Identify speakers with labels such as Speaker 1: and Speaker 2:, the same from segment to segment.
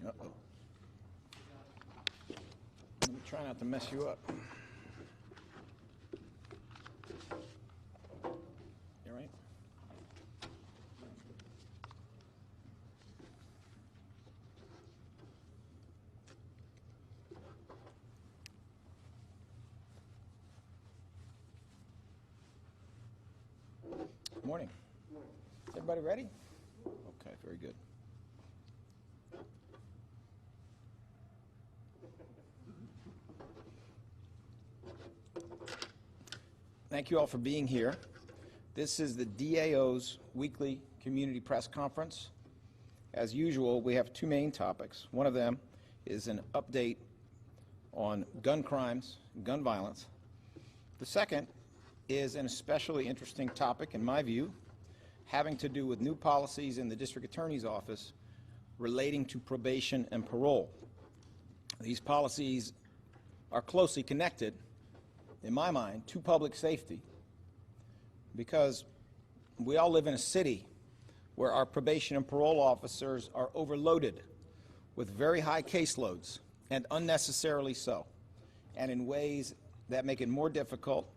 Speaker 1: Uh-oh. Let me try not to mess you up. You all right? Morning. Is everybody ready? Okay, very good. Thank you all for being here. This is the DAO's weekly community press conference. As usual, we have two main topics. One of them is an update on gun crimes, gun violence. The second is an especially interesting topic, in my view, having to do with new policies in the District Attorney's Office relating to probation and parole. These policies are closely connected, in my mind, to public safety, because we all live in a city where our probation and parole officers are overloaded with very high caseloads, and unnecessarily so, and in ways that make it more difficult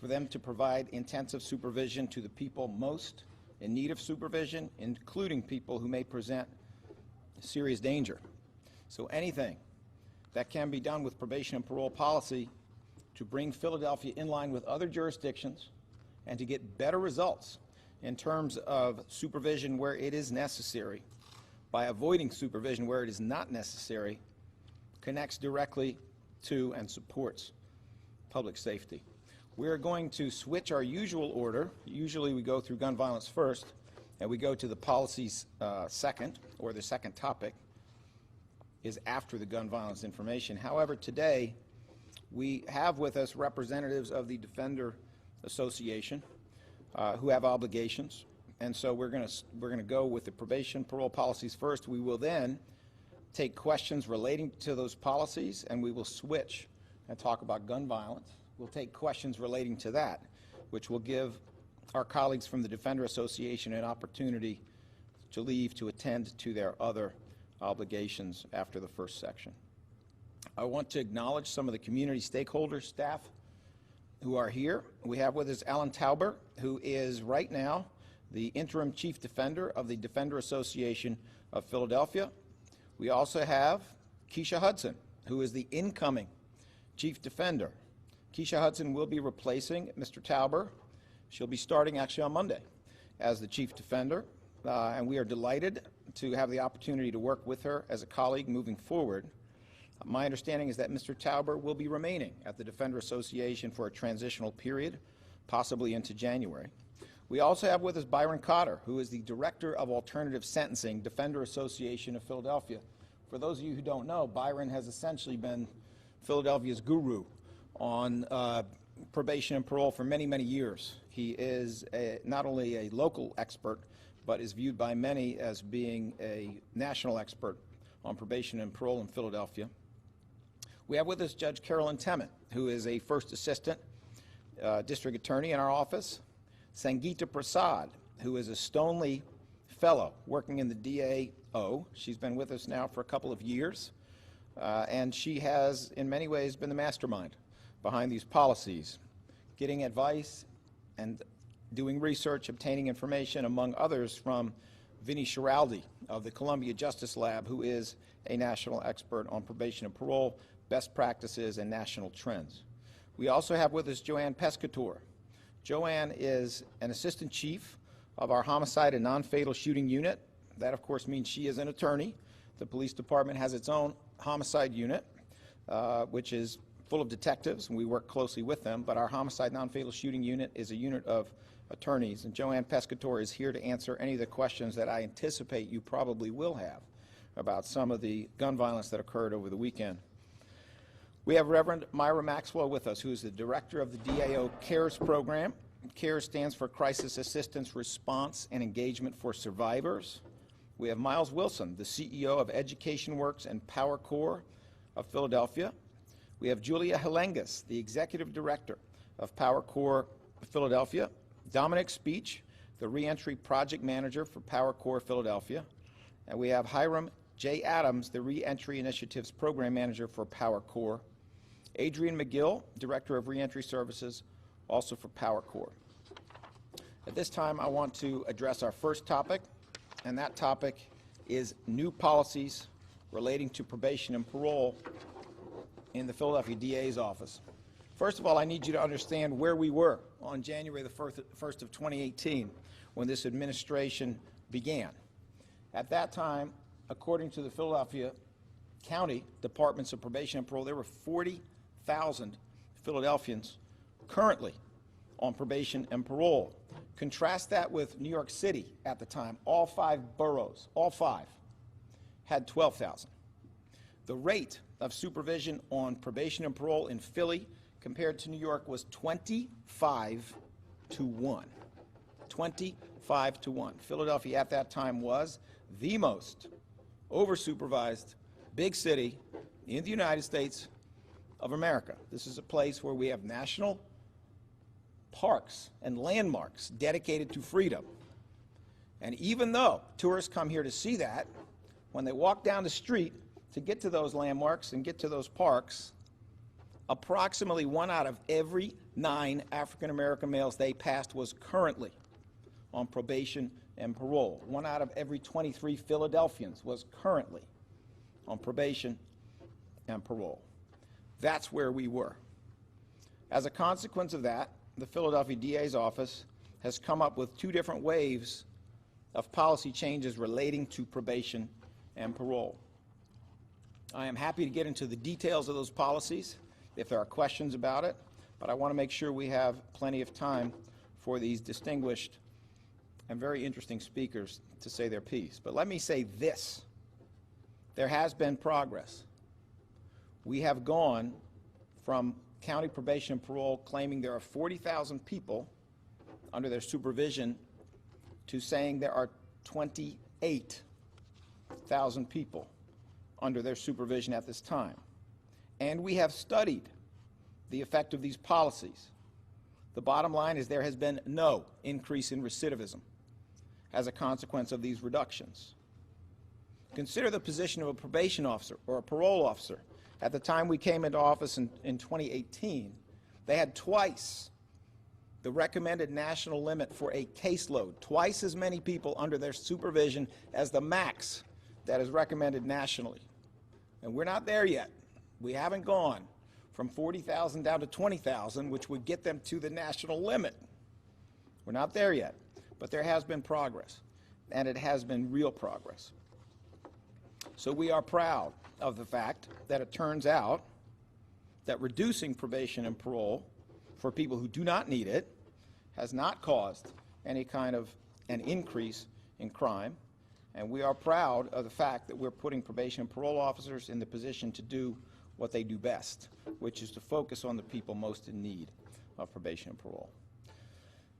Speaker 1: for them to provide intensive supervision to the people most in need of supervision, including people who may present serious danger. So anything that can be done with probation and parole policy to bring Philadelphia in line with other jurisdictions and to get better results in terms of supervision where it is necessary by avoiding supervision where it is not necessary connects directly to and supports public safety. We're going to switch our usual order. Usually we go through gun violence first, and we go to the policies second, or the second topic is after the gun violence information. However, today we have with us representatives of the Defender Association who have obligations, and so we're going to go with the probation parole policies first. We will then take questions relating to those policies, and we will switch and talk about gun violence. We'll take questions relating to that, which will give our colleagues from the Defender Association an opportunity to leave to attend to their other obligations after the first section. I want to acknowledge some of the community stakeholders, staff who are here. We have with us Alan Tauber, who is right now the interim chief defender of the Defender Association of Philadelphia. We also have Keisha Hudson, who is the incoming chief defender. Keisha Hudson will be replacing Mr. Tauber. She'll be starting actually on Monday as the chief defender, and we are delighted to have the opportunity to work with her as a colleague moving forward. My understanding is that Mr. Tauber will be remaining at the Defender Association for a transitional period, possibly into January. We also have with us Byron Cotter, who is the Director of Alternative Sentencing, Defender Association of Philadelphia. For those of you who don't know, Byron has essentially been Philadelphia's guru on probation and parole for many, many years. He is not only a local expert, but is viewed by many as being a national expert on probation and parole in Philadelphia. We have with us Judge Carolyn Temmett, who is a first assistant district attorney in our office. Sangeeta Prasad, who is a Stoneleigh fellow working in the DAO. She's been with us now for a couple of years, and she has, in many ways, been the mastermind behind these policies, getting advice and doing research, obtaining information, among others, from Vinnie Schiraldi of the Columbia Justice Lab, who is a national expert on probation and parole, best practices, and national trends. We also have with us Joanne Pescator. Joanne is an assistant chief of our homicide and non-fatal shooting unit. That, of course, means she is an attorney. The police department has its own homicide unit, which is full of detectives, and we work closely with them, but our homicide non-fatal shooting unit is a unit of attorneys, and Joanne Pescator is here to answer any of the questions that I anticipate you probably will have about some of the gun violence that occurred over the weekend. We have Reverend Myra Maxwell with us, who is the director of the DAO CARES program. CARES stands for Crisis Assistance Response and Engagement for Survivors. We have Miles Wilson, the CEO of Education Works and Power Corps of Philadelphia. We have Julia Helengas, the executive director of Power Corps of Philadelphia. Dominic Speech, the Reentry project manager for Power Corps Philadelphia. And we have Hiram Jay Adams, the Reentry Initiative's Program Manager for PowerCorps, Adrian McGill, Director of Reentry Services, also for PowerCorps. At this time, I want to address our first topic, and that topic is new policies relating to probation and parole in the Philadelphia DA's office. First of all, I need you to understand where we were on January the 1st of 2018 when this administration began. At that time, according to the Philadelphia County Departments of Probation and Parole, there were 40,000 Philadelphians currently on probation and parole. Contrast that with New York City at the time. All 5 boroughs, all 5, had 12,000. The rate of supervision on probation and parole in Philly compared to New York was 25 to 1. 25 to 1. Philadelphia at that time was the most over-supervised big city in the United States of America. This is a place where we have national parks and landmarks dedicated to freedom. And even though tourists come here to see that, when they walk down the street to get to those landmarks and get to those parks, approximately 1 out of every 9 African American males they passed was currently on probation and parole. 1 out of every 23 Philadelphians was currently on probation and parole. That's where we were. As a consequence of that, the Philadelphia DA's office has come up with 2 different waves of policy changes relating to probation and parole. I am happy to get into the details of those policies if there are questions about it, but I want to make sure we have plenty of time for these distinguished and very interesting speakers to say their piece. But let me say this. There has been progress. We have gone from county probation and parole claiming there are 40,000 people under their supervision to saying there are 28,000 people under their supervision at this time. And we have studied the effect of these policies. The bottom line is there has been no increase in recidivism as a consequence of these reductions. Consider the position of a probation officer or a parole officer. At the time we came into office in 2018, they had twice the recommended national limit for a caseload, twice as many people under their supervision as the max that is recommended nationally. And we're not there yet. We haven't gone from 40,000 down to 20,000, which would get them to the national limit. We're not there yet, but there has been progress, and it has been real progress. So we are proud of the fact that it turns out that reducing probation and parole for people who do not need it has not caused any kind of an increase in crime. And we are proud of the fact that we're putting probation and parole officers in the position to do what they do best, which is to focus on the people most in need of probation and parole.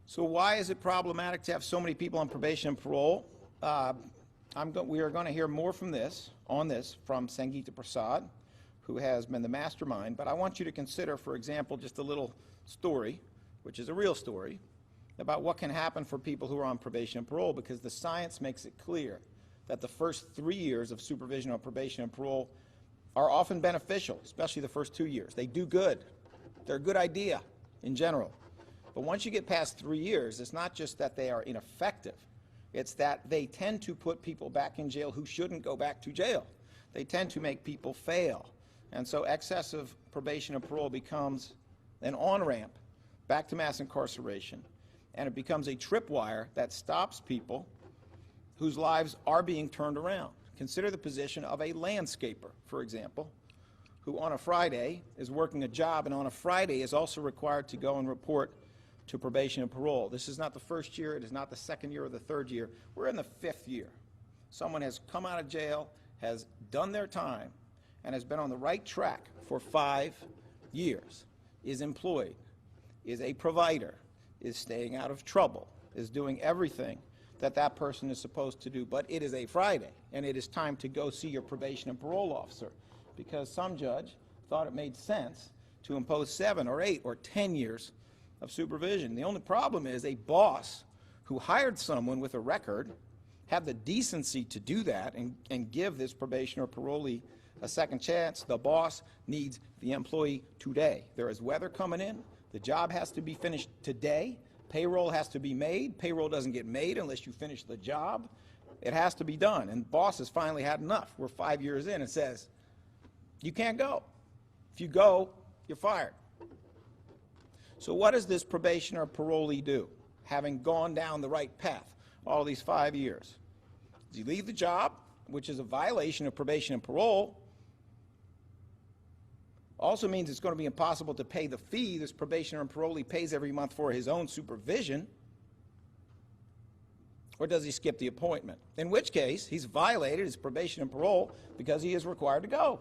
Speaker 1: So why is it problematic to have so many people on probation and parole? We are going to hear more from on this from Sangeeta Prasad, who has been the mastermind, but I want you to consider, for example, just a little story, which is a real story, about what can happen for people who are on probation and parole, because the science makes it clear that the first 3 years of supervision on probation and parole are often beneficial, especially the first 2 years. They do good. They're a good idea in general. But once you get past 3 years, it's not just that they are ineffective. It's that they tend to put people back in jail who shouldn't go back to jail. They tend to make people fail. And so excessive probation and parole becomes an on-ramp back to mass incarceration. And it becomes a tripwire that stops people whose lives are being turned around. Consider the position of a landscaper, for example, who on a Friday is working a job and on a Friday is also required to go and report to probation and parole. This is not the first year, it is not the second year or the third year. We're in the 5th year. Someone has come out of jail, has done their time, and has been on the right track for 5 years, is employed, is a provider, is staying out of trouble, is doing everything that that person is supposed to do. But it is a Friday, and it is time to go see your probation and parole officer, because some judge thought it made sense to impose 7 or 8 or 10 years of supervision. The only problem is a boss who hired someone with a record have the decency to do that and give this probation or parolee a second chance, the boss needs the employee today. There is weather coming in. The job has to be finished today. Payroll has to be made. Payroll doesn't get made unless you finish the job. It has to be done. And boss has finally had enough. We're 5 years in and says, you can't go. If you go, you're fired. So what does this probation or parolee do, having gone down the right path all these 5 years? Does he leave the job, which is a violation of probation and parole? Also means it's going to be impossible to pay the fee this probationer and parolee pays every month for his own supervision. Or does he skip the appointment? In which case, he's violated his probation and parole because he is required to go.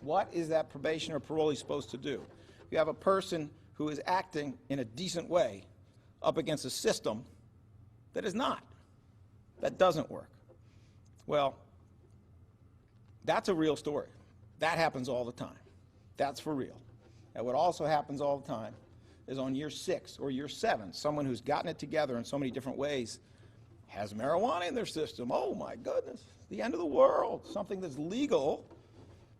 Speaker 1: What is that probation or parolee supposed to do? You have a person who is acting in a decent way up against a system that is not, that doesn't work. Well, that's a real story. That happens all the time. That's for real. And what also happens all the time is on year 6 or year 7, someone who's gotten it together in so many different ways has marijuana in their system. Oh my goodness, the end of the world. Something that's legal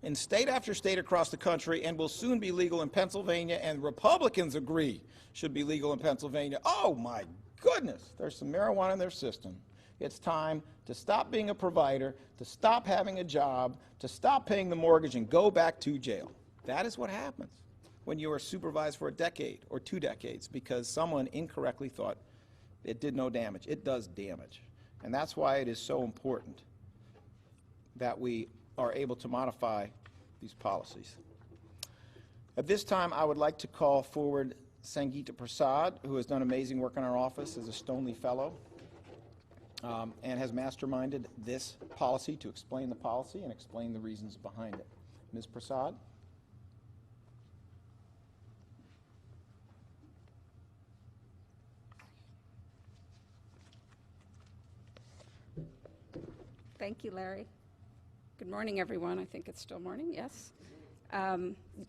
Speaker 1: in state after state across the country and will soon be legal in Pennsylvania, and Republicans agree should be legal in Pennsylvania. Oh my goodness, there's some marijuana in their system. It's time to stop being a provider, to stop having a job, to stop paying the mortgage and go back to jail. That is what happens when you are supervised for a decade or 2 decades because someone incorrectly thought it did no damage. It does damage. And that's why it is so important that we are able to modify these policies. At this time, I would like to call forward Sangeeta Prasad, who has done amazing work in our office as a Stoneleigh Fellow and has masterminded this policy to explain the policy and explain the reasons behind it. Ms. Prasad?
Speaker 2: Thank you, Larry. Good morning, everyone. I think it's still morning, yes.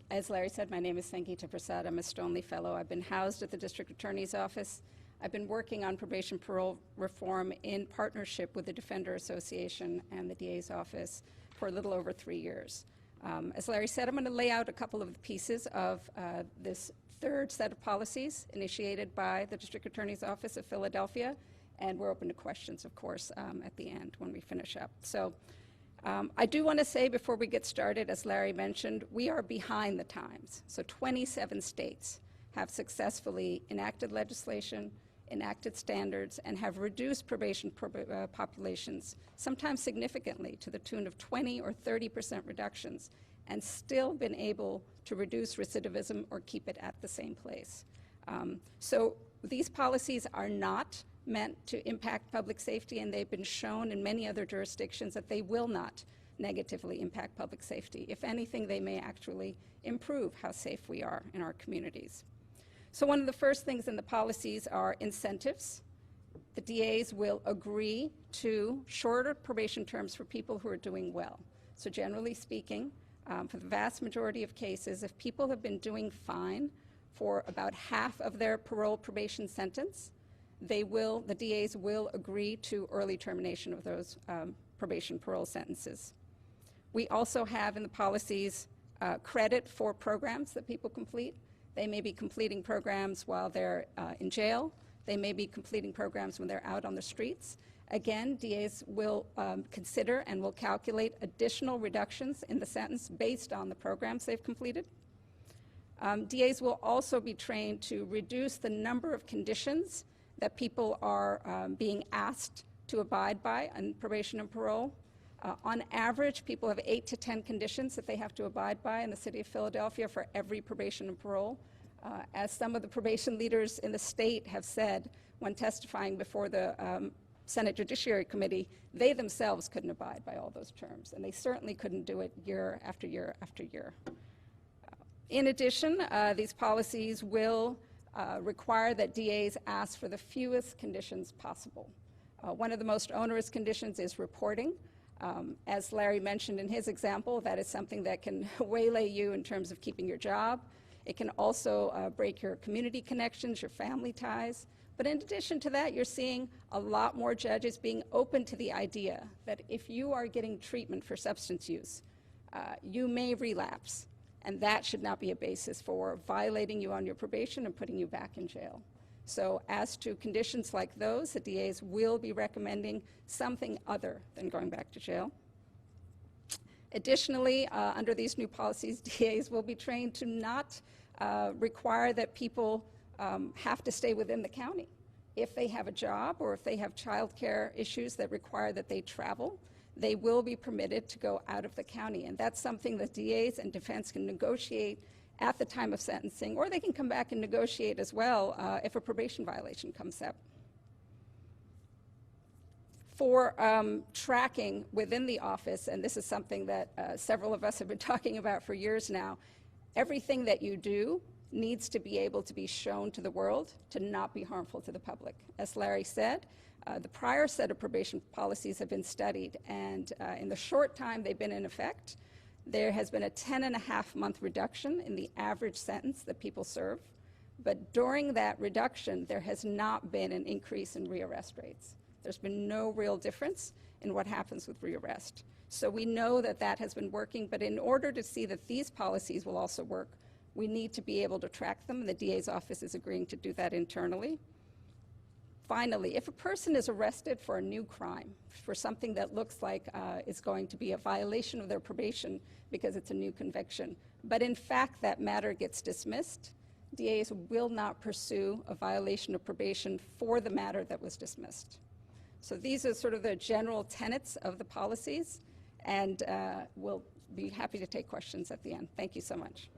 Speaker 2: As Larry said, my name is Sangeeta Prasad. I'm a Stoneleigh Fellow. I've been housed at the District Attorney's Office. I've been working on probation parole reform in partnership with the Defender Association and the DA's office for a little over 3 years. As Larry said, I'm going to lay out a couple of the pieces of this third set of policies initiated by the District Attorney's Office of Philadelphia, and we're open to questions, of course, at the end when we finish up. So I do want to say before we get started, as Larry mentioned, we are behind the times. So 27 states have successfully enacted legislation, enacted standards, and have reduced probation populations, sometimes significantly, to the tune of 20 or 30% reductions, and still been able to reduce recidivism or keep it at the same place. So these policies are not meant to impact public safety, and they've been shown in many other jurisdictions that they will not negatively impact public safety. If anything, they may actually improve how safe we are in our communities. So one of the first things in the policies are incentives. The DAs will agree to shorter probation terms for people who are doing well. So generally speaking, for the vast majority of cases, if people have been doing fine for about half of their parole probation sentence, the DAs will agree to early termination of those probation parole sentences. We also have in the policies credit for programs that people complete. They may be completing programs while they're in jail. They may be completing programs when they're out on the streets. Again, DAs will consider and will calculate additional reductions in the sentence based on the programs they've completed. DAs will also be trained to reduce the number of conditions that people are being asked to abide by on probation and parole. On average, people have 8 to 10 conditions that they have to abide by in the city of Philadelphia for every probation and parole. As some of the probation leaders in the state have said when testifying before the Senate Judiciary Committee, they themselves couldn't abide by all those terms, and they certainly couldn't do it year after year after year. In addition, these policies will require that DAs ask for the fewest conditions possible. One of the most onerous conditions is reporting. As Larry mentioned in his example, that is something that can waylay you in terms of keeping your job. It can also break your community connections, your family ties. But in addition to that, you're seeing a lot more judges being open to the idea that if you are getting treatment for substance use, you may relapse, and that should not be a basis for violating you on your probation and putting you back in jail. So as to conditions like those, the DAs will be recommending something other than going back to jail. Additionally, under these new policies, DAs will be trained to not require that people have to stay within the county. If they have a job or if they have childcare issues that require that they travel, they will be permitted to go out of the county. And that's something that DAs and defense can negotiate at the time of sentencing, or they can come back and negotiate as well if a probation violation comes up. For tracking within the office, and this is something that several of us have been talking about for years now, everything that you do needs to be able to be shown to the world to not be harmful to the public. As Larry said, the prior set of probation policies have been studied, and in the short time they've been in effect, there has been a 10.5-month reduction in the average sentence that people serve. But during that reduction, there has not been an increase in rearrest rates. There's been no real difference in what happens with rearrest. So we know that that has been working, but in order to see that these policies will also work, we need to be able to track them, and the DA's office is agreeing to do that internally. Finally, if a person is arrested for a new crime, for something that looks like is going to be a violation of their probation because it's a new conviction, but in fact that matter gets dismissed, DAs will not pursue a violation of probation for the matter that was dismissed. So these are sort of the general tenets of the policies, and we'll be happy to take questions at the end. Thank you so much.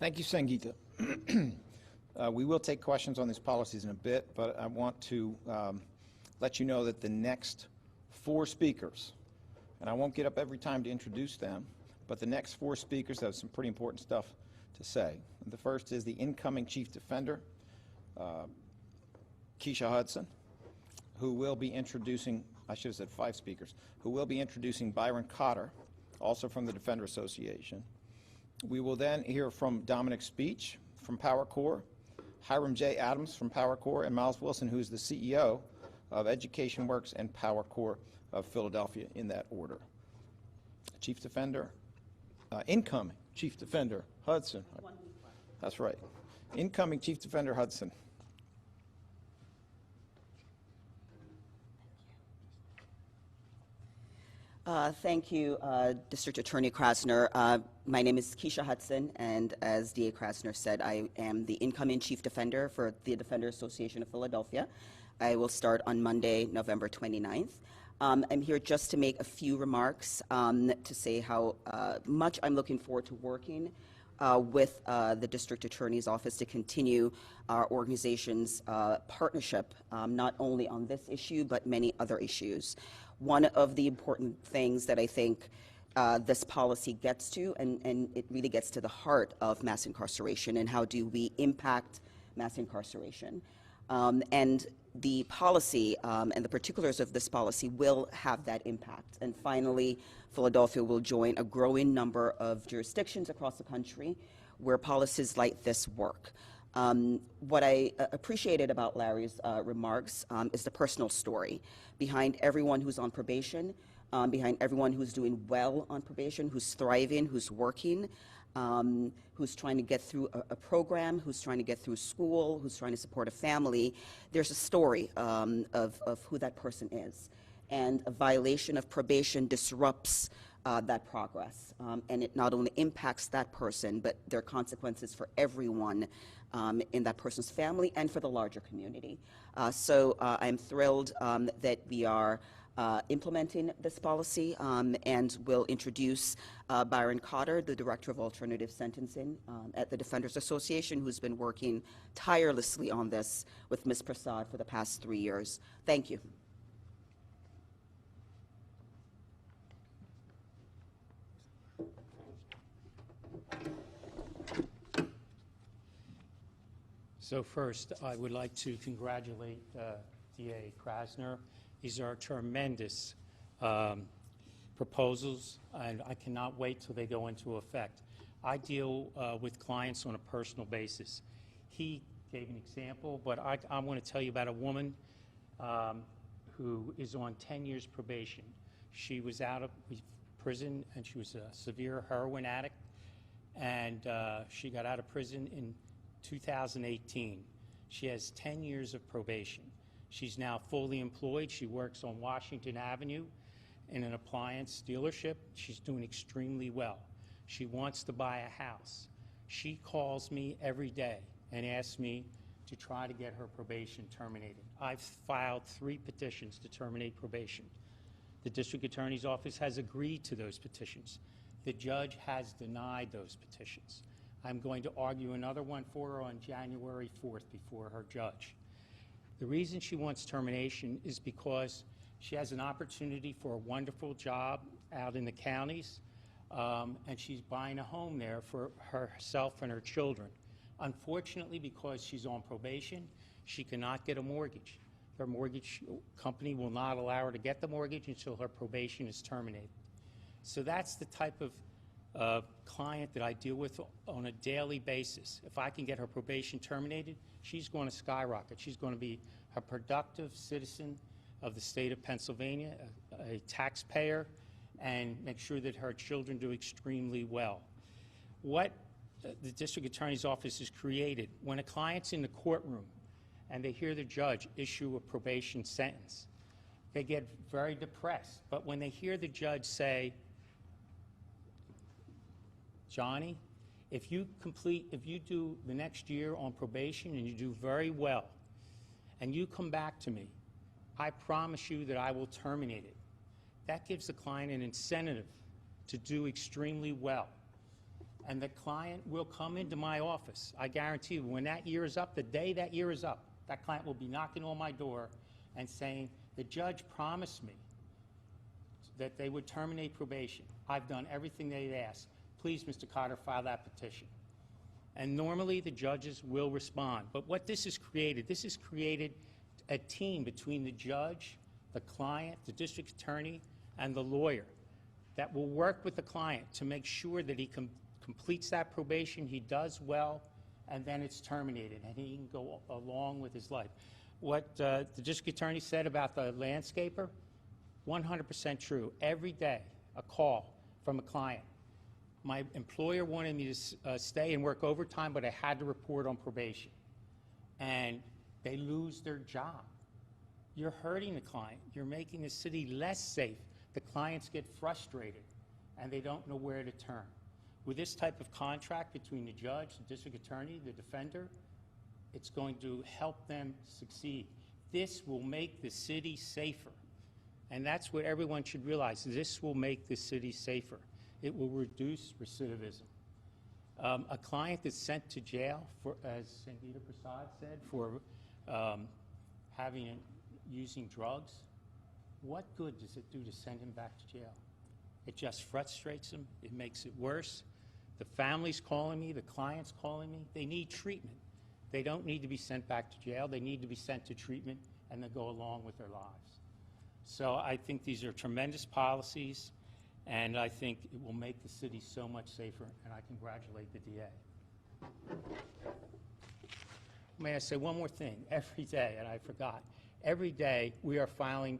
Speaker 1: Thank you, Sangeeta. We will take questions on these policies in a bit, but I want to let you know that the next 4 speakers, and I won't get up every time to introduce them, but the next 4 speakers have some pretty important stuff to say. The first is the incoming Chief Defender, Keisha Hudson, who will be introducing, I should have said 5 speakers, who will be introducing Byron Cotter, also from the Defender Association. We will then hear from Dominic Speech from Power Corps, Hiram J. Adams from Power Corps, and Miles Wilson, who is the CEO of Education Works and Power Corps of Philadelphia, in that order. Chief Defender, incoming Chief Defender Hudson. That's right. Incoming Chief Defender Hudson.
Speaker 3: Thank you, District Attorney Krasner. My name is Keisha Hudson, and as DA Krasner said, I am the incoming Chief Defender for the Defender Association of Philadelphia. I will start on Monday, November 29th. I'm here just to make a few remarks to say how much I'm looking forward to working with the District Attorney's Office to continue our organization's partnership, not only on this issue, but many other issues. One of the important things that I think this policy gets to, and it really gets to the heart of mass incarceration and how do we impact mass incarceration. And the policy and the particulars of this policy will have that impact. And finally, Philadelphia will join a growing number of jurisdictions across the country where policies like this work. What I appreciated about Larry's remarks is the personal story behind everyone who's on probation, behind everyone who's doing well on probation, who's thriving, who's working, who's trying to get through a program, who's trying to get through school, who's trying to support a family. There's a story of who that person is. And a violation of probation disrupts that progress. And it not only impacts that person, but there are consequences for everyone in that person's family and for the larger community. So I'm thrilled that we are implementing this policy and will introduce Byron Cotter, the Director of Alternative Sentencing at the Defenders Association, who's been working tirelessly on this with Ms. Prasad for the past 3 years. Thank you.
Speaker 4: So first, I would like to congratulate DA Krasner. These are tremendous proposals, and I cannot wait till they go into effect. I deal with clients on a personal basis. He gave an example, but I want to tell you about a woman who is on 10 years probation. She was out of prison, and she was a severe heroin addict, and she got out of prison in 2018. She has 10 years of probation. She's now fully employed. She works on Washington Avenue in an appliance dealership. She's doing extremely well. She wants to buy a house. She calls me every day and asks me to try to get her probation terminated. I've filed 3 petitions to terminate probation. The district attorney's office has agreed to those petitions. The judge has denied those petitions. I'm going to argue another one for her on January 4th before her judge. The reason she wants termination is because she has an opportunity for a wonderful job out in the counties, and she's buying a home there for herself and her children. Unfortunately, because she's on probation, she cannot get a mortgage. Her mortgage company will not allow her to get the mortgage until her probation is terminated. So that's the type of client that I deal with on a daily basis. If I can get her probation terminated, she's going to skyrocket. She's going to be a productive citizen of the state of Pennsylvania, a taxpayer, and make sure that her children do extremely well. What the district attorney's office has created, when a client's in the courtroom and they hear the judge issue a probation sentence, they get very depressed. But when they hear the judge say, Johnny, if you do the next year on probation and you do very well, and you come back to me, I promise you that I will terminate it. That gives the client an incentive to do extremely well. And the client will come into my office. I guarantee you, when that year is up, the day that year is up, that client will be knocking on my door and saying, the judge promised me that they would terminate probation. I've done everything they've asked. Please, Mr. Carter, file that petition. And normally the judges will respond. But what this has created a team between the judge, the client, the district attorney, and the lawyer that will work with the client to make sure that he completes that probation, he does well, and then it's terminated, and he can go along with his life. What the district attorney said about the landscaper, 100% true. Every day, a call from a client. My employer wanted me to stay and work overtime, but I had to report on probation. And they lose their job. You're hurting the client. You're making the city less safe. The clients get frustrated, and they don't know where to turn. With this type of contract between the judge, the district attorney, the defender, it's going to help them succeed. This will make the city safer. And that's what everyone should realize. This will make the city safer. It will reduce recidivism. A client that's sent to jail, for, as Sangeeta Prasad said, for using drugs, what good does it do to send him back to jail? It just frustrates him. It makes it worse. The family's calling me. The client's calling me. They need treatment. They don't need to be sent back to jail. They need to be sent to treatment and then go along with their lives. So I think these are tremendous policies, and I think it will make the city so much safer, and I congratulate the DA. May I say one more thing? Every day, and I forgot, every day we are filing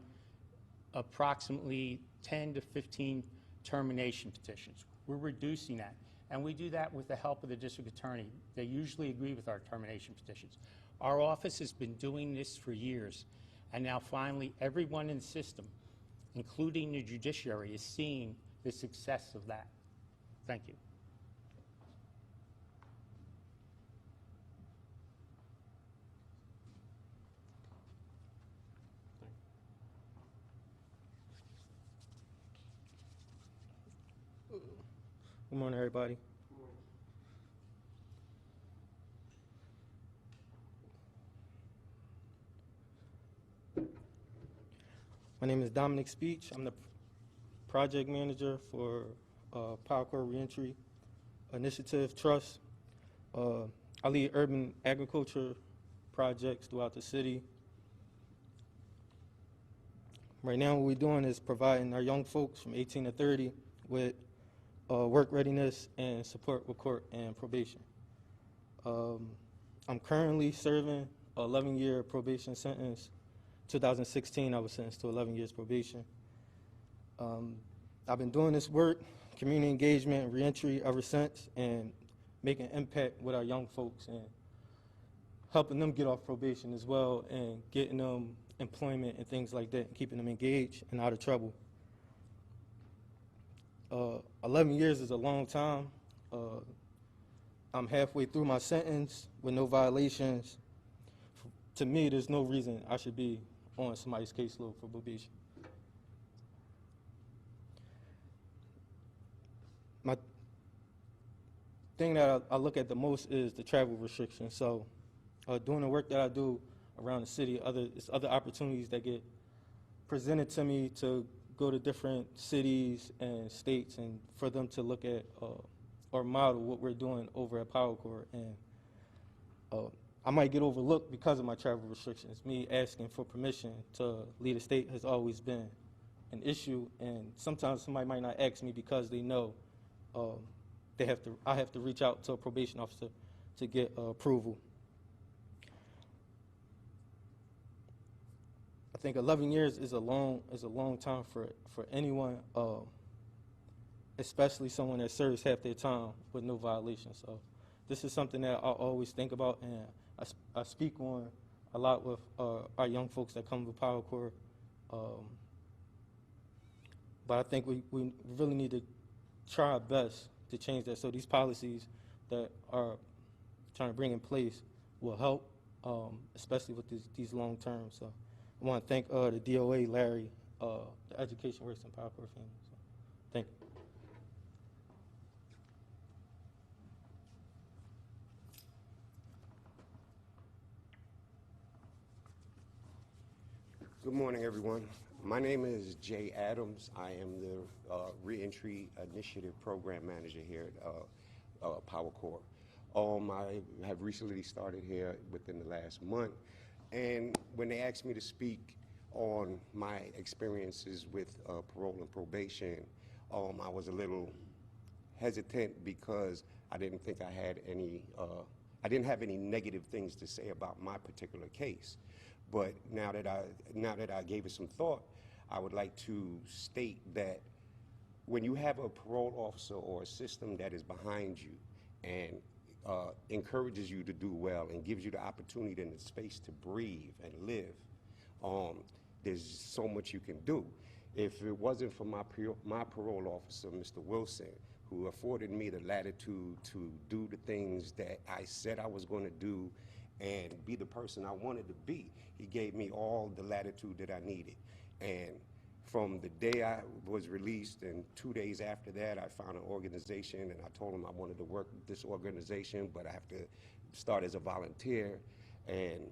Speaker 4: approximately 10 to 15 termination petitions. We're reducing that, and we do that with the help of the district attorney. They usually agree with our termination petitions. Our office has been doing this for years, and now finally everyone in the system, including the judiciary, is seeing the success of that. Thank you.
Speaker 5: Good morning, everybody. My name is Dominic Speech. I'm the project manager for Power Core Reentry Initiative Trust. I lead urban agriculture projects throughout the city. Right now, what we're doing is providing our young folks from 18 to 30 with work readiness, and support with court and probation. I'm currently serving an 11-year probation sentence. 2016, I was sentenced to 11 years probation. I've been doing this work, community engagement and reentry ever since, and making impact with our young folks and helping them get off probation as well and getting them employment and things like that, and keeping them engaged and out of trouble. 11 years is a long time. I'm halfway through my sentence with no violations. To me, there's no reason I should be on somebody's caseload for probation. My thing that I look at the most is the travel restrictions. So doing the work that I do around the city, it's other opportunities that get presented to me to go to different cities and states, and for them to look at or model what we're doing over at Power Corps. And I might get overlooked because of my travel restrictions. Me asking for permission to leave the state has always been an issue, and sometimes somebody might not ask me because they know I have to reach out to a probation officer to get approval. I think 11 years is a long time for anyone, especially someone that serves half their time with no violations. So this is something that I always think about, and I speak on a lot with our young folks that come to Power Corps. But I think we really need to try our best to change that, so these policies that are trying to bring in place will help, especially with these long terms. So I want to thank the DOA, Larry, the Education Works, and Power Corps family. So, thank you.
Speaker 6: Good morning, everyone. My name is Jay Adams. I am the Reentry Initiative Program Manager here at Power Corps. I have recently started here within the last month, and when they asked me to speak on my experiences with parole and probation, I was a little hesitant because I didn't think I had any, I didn't have any negative things to say about my particular case. But now that I gave it some thought, I would like to state that when you have a parole officer or a system that is behind you and encourages you to do well and gives you the opportunity and the space to breathe and live, there's so much you can do. If it wasn't for my parole officer, Mr. Wilson, who afforded me the latitude to do the things that I said I was going to do and be the person I wanted to be, he gave me all the latitude that I needed. And from the day I was released and 2 days after that, I found an organization, and I told him I wanted to work with this organization, but I have to start as a volunteer. And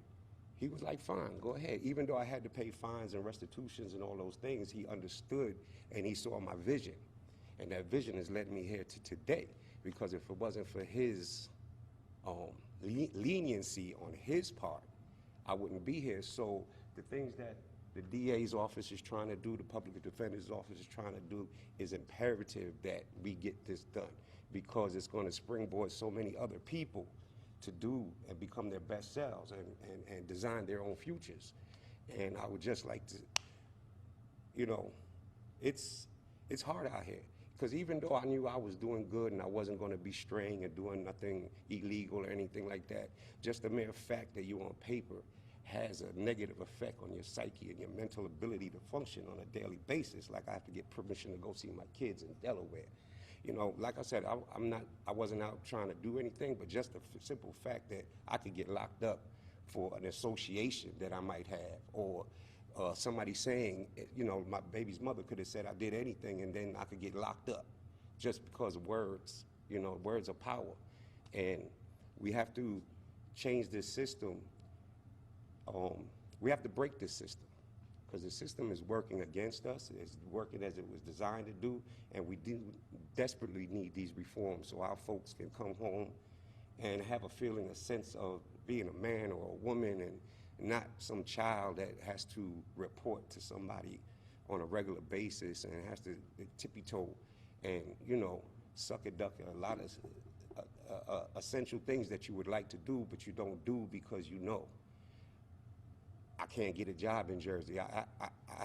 Speaker 6: he was like, fine, go ahead. Even though I had to pay fines and restitutions and all those things, he understood and he saw my vision. And that vision has led me here to today, because if it wasn't for his leniency on his part, I wouldn't be here. So the things that the DA's office is trying to do, the public defender's office is trying to do, is imperative that we get this done, because it's going to springboard so many other people to do and become their best selves and design their own futures. And I would just like to, you know, it's hard out here. Because even though I knew I was doing good and I wasn't going to be straying and doing nothing illegal or anything like that, just the mere fact that you're on paper has a negative effect on your psyche and your mental ability to function on a daily basis. Like, I have to get permission to go see my kids in Delaware. You know, like I said, I wasn't out trying to do anything, but just the simple fact that I could get locked up for an association that I might have, or somebody saying, you know, my baby's mother could have said I did anything, and then I could get locked up just because of words. You know, words are power. And we have to change this system. We have to break this system, because the system is working against us. It's working as it was designed to do, and we do desperately need these reforms so our folks can come home and have a feeling, a sense of being a man or a woman, and not some child that has to report to somebody on a regular basis and has to tippy-toe and, you know, suck a duck, a lot of essential things that you would like to do, but you don't do because you know. I can't get a job in Jersey. I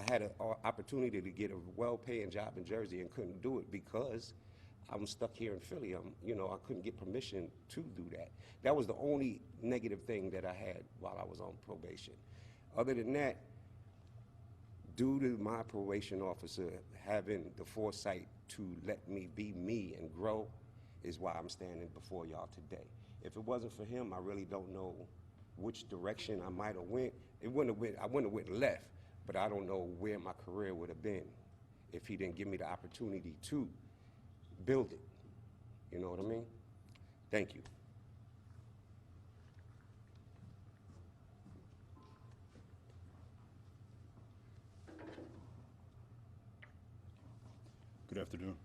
Speaker 6: had an opportunity to get a well-paying job in Jersey and couldn't do it because I'm stuck here in Philly. I couldn't get permission to do that. That was the only negative thing that I had while I was on probation. Other than that, due to my probation officer having the foresight to let me be me and grow, is why I'm standing before y'all today. If it wasn't for him, I really don't know which direction I might have went. I wouldn't have went left, but I don't know where my career would have been if he didn't give me the opportunity to build it. You know what I mean? Thank you.
Speaker 7: Good afternoon.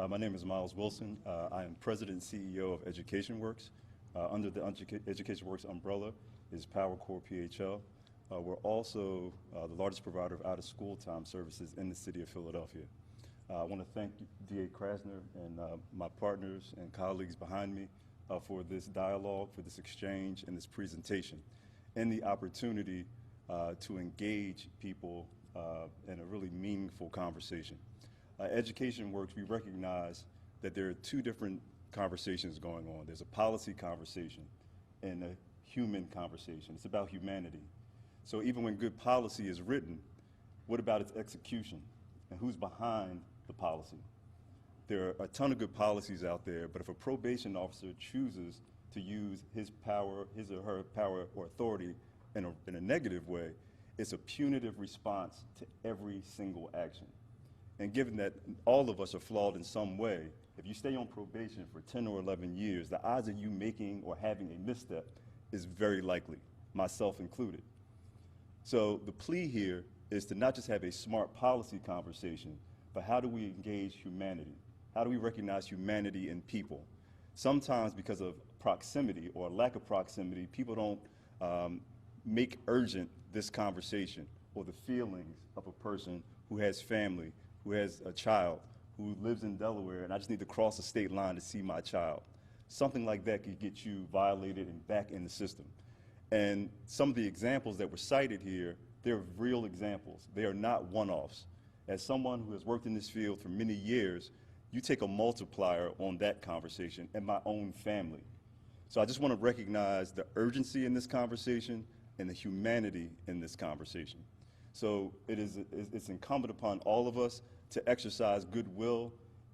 Speaker 7: My name is Miles Wilson. I am President and CEO of Education Works. Under the Education Works umbrella is PowerCore PHL. We're also the largest provider of out-of-school time services in the city of Philadelphia. I want to thank DA Krasner and my partners and colleagues behind me for this dialogue, for this exchange, and this presentation, and the opportunity to engage people in a really meaningful conversation. Education Works, we recognize that there are two different conversations going on. There's a policy conversation and a human conversation. It's about humanity. So even when good policy is written, what about its execution? And who's behind the policy? There are a ton of good policies out there, but if a probation officer chooses to use his power, his or her power or authority in a negative way, it's a punitive response to every single action. And given that all of us are flawed in some way, if you stay on probation for 10 or 11 years, the odds of you making or having a misstep is very likely, myself included. So the plea here is to not just have a smart policy conversation, but how do we engage humanity? How do we recognize humanity in people? Sometimes because of proximity or lack of proximity, people don't make urgent this conversation or the feelings of a person who has family, who has a child, who lives in Delaware, and I just need to cross the state line to see my child. Something like that could get you violated and back in the system. And some of the examples that were cited here, they're real examples. They are not one-offs. As someone who has worked in this field for many years, you take a multiplier on that conversation and my own family. So I just want to recognize the urgency in this conversation and the humanity in this conversation. So it's incumbent upon all of us to exercise goodwill,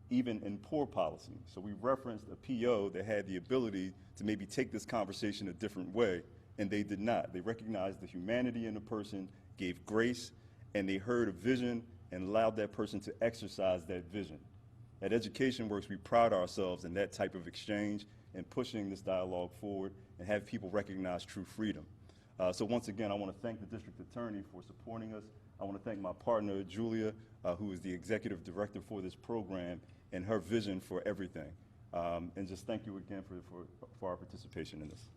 Speaker 7: even in poor policy. So we referenced a PO that had the ability to maybe take this conversation a different way, and they did not. They recognized the humanity in the person, gave grace, and they heard a vision and allowed that person to exercise that vision. At Education Works, we pride ourselves in that type of exchange and pushing this dialogue forward and have people recognize true freedom. So once again, I want to thank the district attorney for supporting us. I want to thank my partner, Julia, who is the executive director for this program, and her vision for everything. And just thank you again for our participation in this.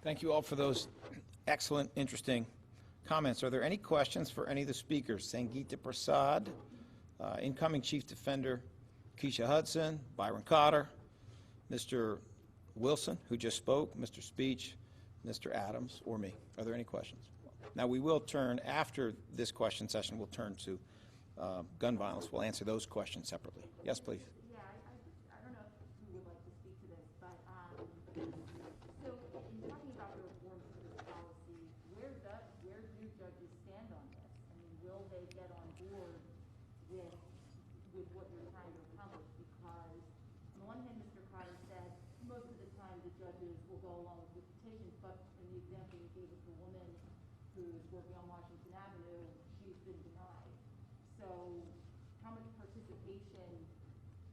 Speaker 1: Thank you all for those excellent, interesting comments. Are there any questions for any of the speakers? Sangeeta Prasad, incoming Chief Defender Keisha Hudson, Byron Cotter, Mr. Wilson, who just spoke, Mr. Speech, Mr. Adams, or me. Are there any questions? Now, we will turn, after this question session, we'll turn to gun violence. We'll answer those questions separately. Yes, please.
Speaker 8: Yeah, I don't know who would like to speak to this, but so in talking about the reforms to this policy, where do judges stand on this? I mean, will they get on board with what you're trying to accomplish? Because on the one hand, Mr. Cotter said most of the time the judges will go along with petitions, but in the example you gave with the woman who's working on Washington Avenue, she's been denied. So how much participation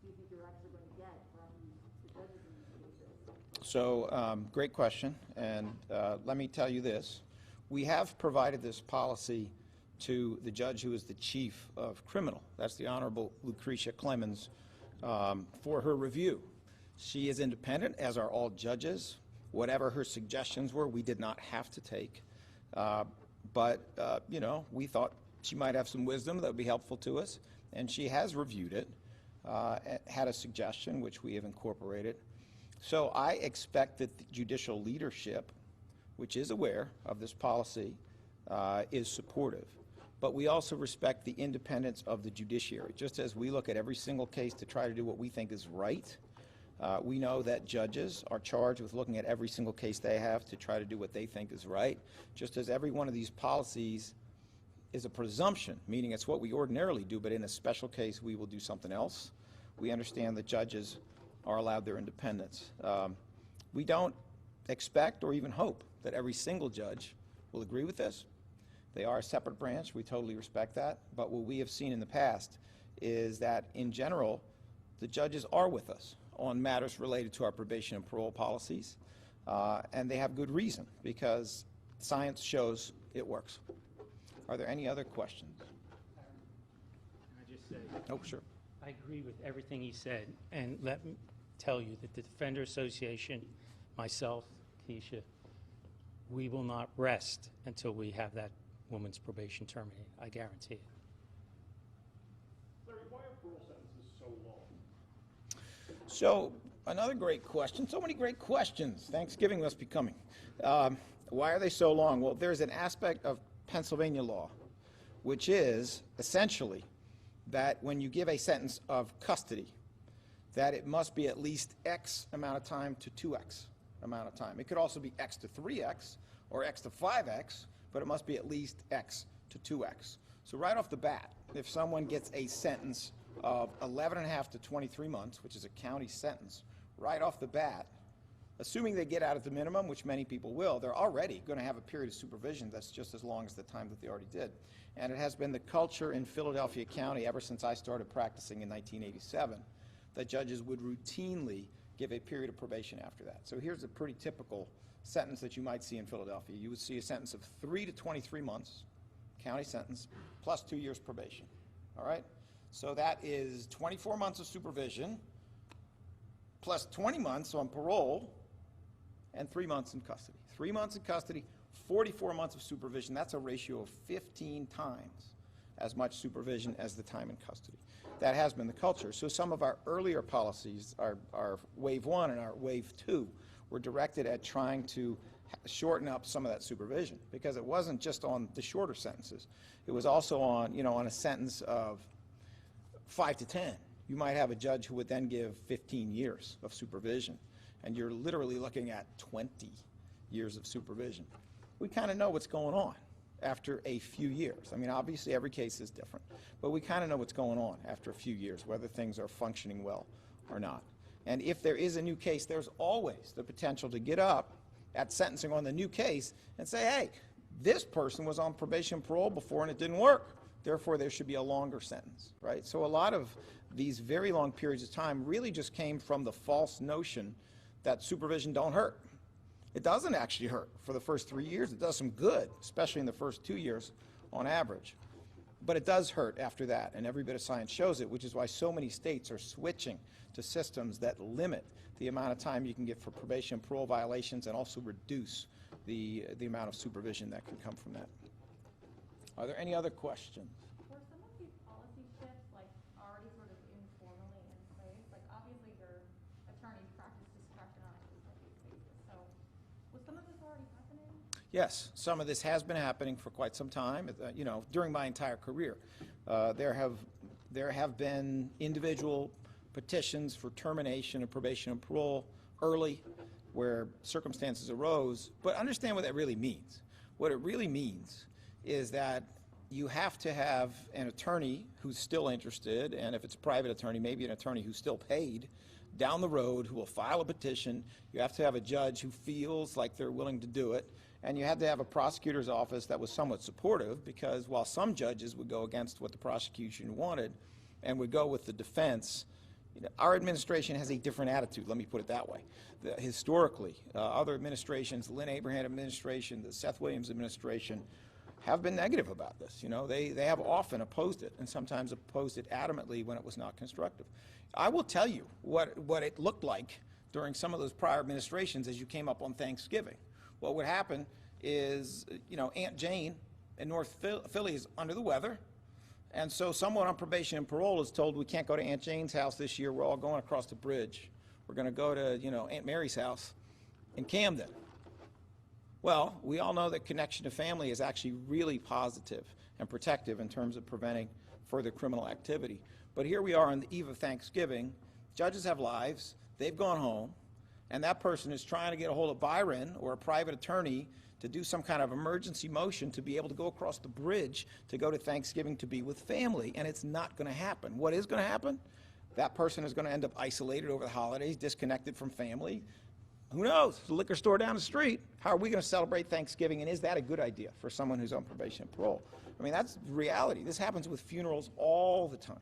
Speaker 8: do you think you're actually going to get from the judges in these cases?
Speaker 1: So, great question, and let me tell you this. We have provided this policy to the judge who is the chief of criminal. That's the Honorable Lucretia Clemens, for her review. She is independent, as are all judges. Whatever her suggestions were, we did not have to take. But, you know, we thought she might have some wisdom that would be helpful to us, and she has reviewed it, had a suggestion, which we have incorporated. So I expect that the judicial leadership, which is aware of this policy, is supportive. But we also respect the independence of the judiciary. Just as we look at every single case to try to do what we think is right, we know that judges are charged with looking at every single case they have to try to do what they think is right, just as every one of these policies is a presumption, meaning it's what we ordinarily do, but in a special case we will do something else. We understand that judges are allowed their independence. We don't expect or even hope that every single judge will agree with this. They are a separate branch. We totally respect that. But what we have seen in the past is that, in general, the judges are with us on matters related to our probation and parole policies. And they have good reason, because science shows it works. Are there any other questions?
Speaker 4: Can I just say,
Speaker 1: Oh, sure.
Speaker 4: I agree with everything he said, and let me tell you that the Defender Association, myself, Keisha, we will not rest until we have that woman's probation terminated. I guarantee it.
Speaker 9: Larry, why are parole sentences so long?
Speaker 1: So, another great question. So many great questions. Thanksgiving must be coming. Why are they so long? Well, there's an aspect of Pennsylvania law, which is essentially that when you give a sentence of custody, that it must be at least X amount of time to 2X amount of time. It could also be X to 3X or X to 5X, but it must be at least X to 2X. So right off the bat, if someone gets a sentence of 11.5 to 23 months, which is a county sentence, right off the bat, assuming they get out at the minimum, which many people will, they're already going to have a period of supervision that's just as long as the time that they already did. And it has been the culture in Philadelphia County ever since I started practicing in 1987 that judges would routinely give a period of probation after that. So here's a pretty typical sentence that you might see in Philadelphia. You would see a sentence of 3 to 23 months, county sentence, plus 2 years probation. All right? So that is 24 months of supervision, plus 20 months on parole, and 3 months in custody. 3 months in custody, 44 months of supervision. That's a ratio of 15 times as much supervision as the time in custody. That has been the culture. So some of our earlier policies, our Wave 1 and our Wave 2, were directed at trying to shorten up some of that supervision, because it wasn't just on the shorter sentences. It was also on, on a sentence of 5 to 10. You might have a judge who would then give 15 years of supervision, and you're literally looking at 20 years of supervision. We kind of know what's going on after a few years. I mean, obviously every case is different, but we kind of know what's going on after a few years, whether things are functioning well or not. And if there is a new case, there's always the potential to get up at sentencing on the new case and say, hey, this person was on probation and parole before and it didn't work. Therefore, there should be a longer sentence, right? So a lot of these very long periods of time really just came from the false notion that supervision don't hurt. It doesn't actually hurt for the first 3 years. It does some good, especially in the first 2 years on average. But it does hurt after that, and every bit of science shows it, which is why so many states are switching to systems that limit the amount of time you can get for probation and parole violations, and also reduce the amount of supervision that can come from that. Are there any other questions?
Speaker 8: Were some of these policy shifts already sort of informally in place? Obviously your attorneys practice discretion on a case-by-case basis. So was some of this already happening?
Speaker 1: Yes, some of this has been happening for quite some time. During my entire career, there have been individual petitions for termination of probation and parole early, where circumstances arose. But understand what that really means. What it really means is that you have to have an attorney who's still interested, and if it's a private attorney, maybe an attorney who's still paid down the road, who will file a petition. You have to have a judge who feels like they're willing to do it, and you had to have a prosecutor's office that was somewhat supportive, because while some judges would go against what the prosecution wanted and would go with the defense, our administration has a different attitude, let me put it that way. Historically, other administrations, the Lynn Abraham administration, the Seth Williams administration, have been negative about this. They have often opposed it, and sometimes opposed it adamantly when it was not constructive. I will tell you what it looked like during some of those prior administrations as you came up on Thanksgiving. What would happen is, Aunt Jane in North Philly is under the weather, and so someone on probation and parole is told we can't go to Aunt Jane's house this year. We're all going across the bridge. We're going to go to, Aunt Mary's house in Camden. Well, we all know that connection to family is actually really positive and protective in terms of preventing further criminal activity. But here we are on the eve of Thanksgiving. Judges have lives. They've gone home. And that person is trying to get a hold of Byron or a private attorney to do some kind of emergency motion to be able to go across the bridge to go to Thanksgiving to be with family. And it's not going to happen. What is going to happen? That person is going to end up isolated over the holidays, disconnected from family. Who knows? The liquor store down the street. How are we going to celebrate Thanksgiving? And is that a good idea for someone who's on probation and parole? I mean, that's reality. This happens with funerals all the time.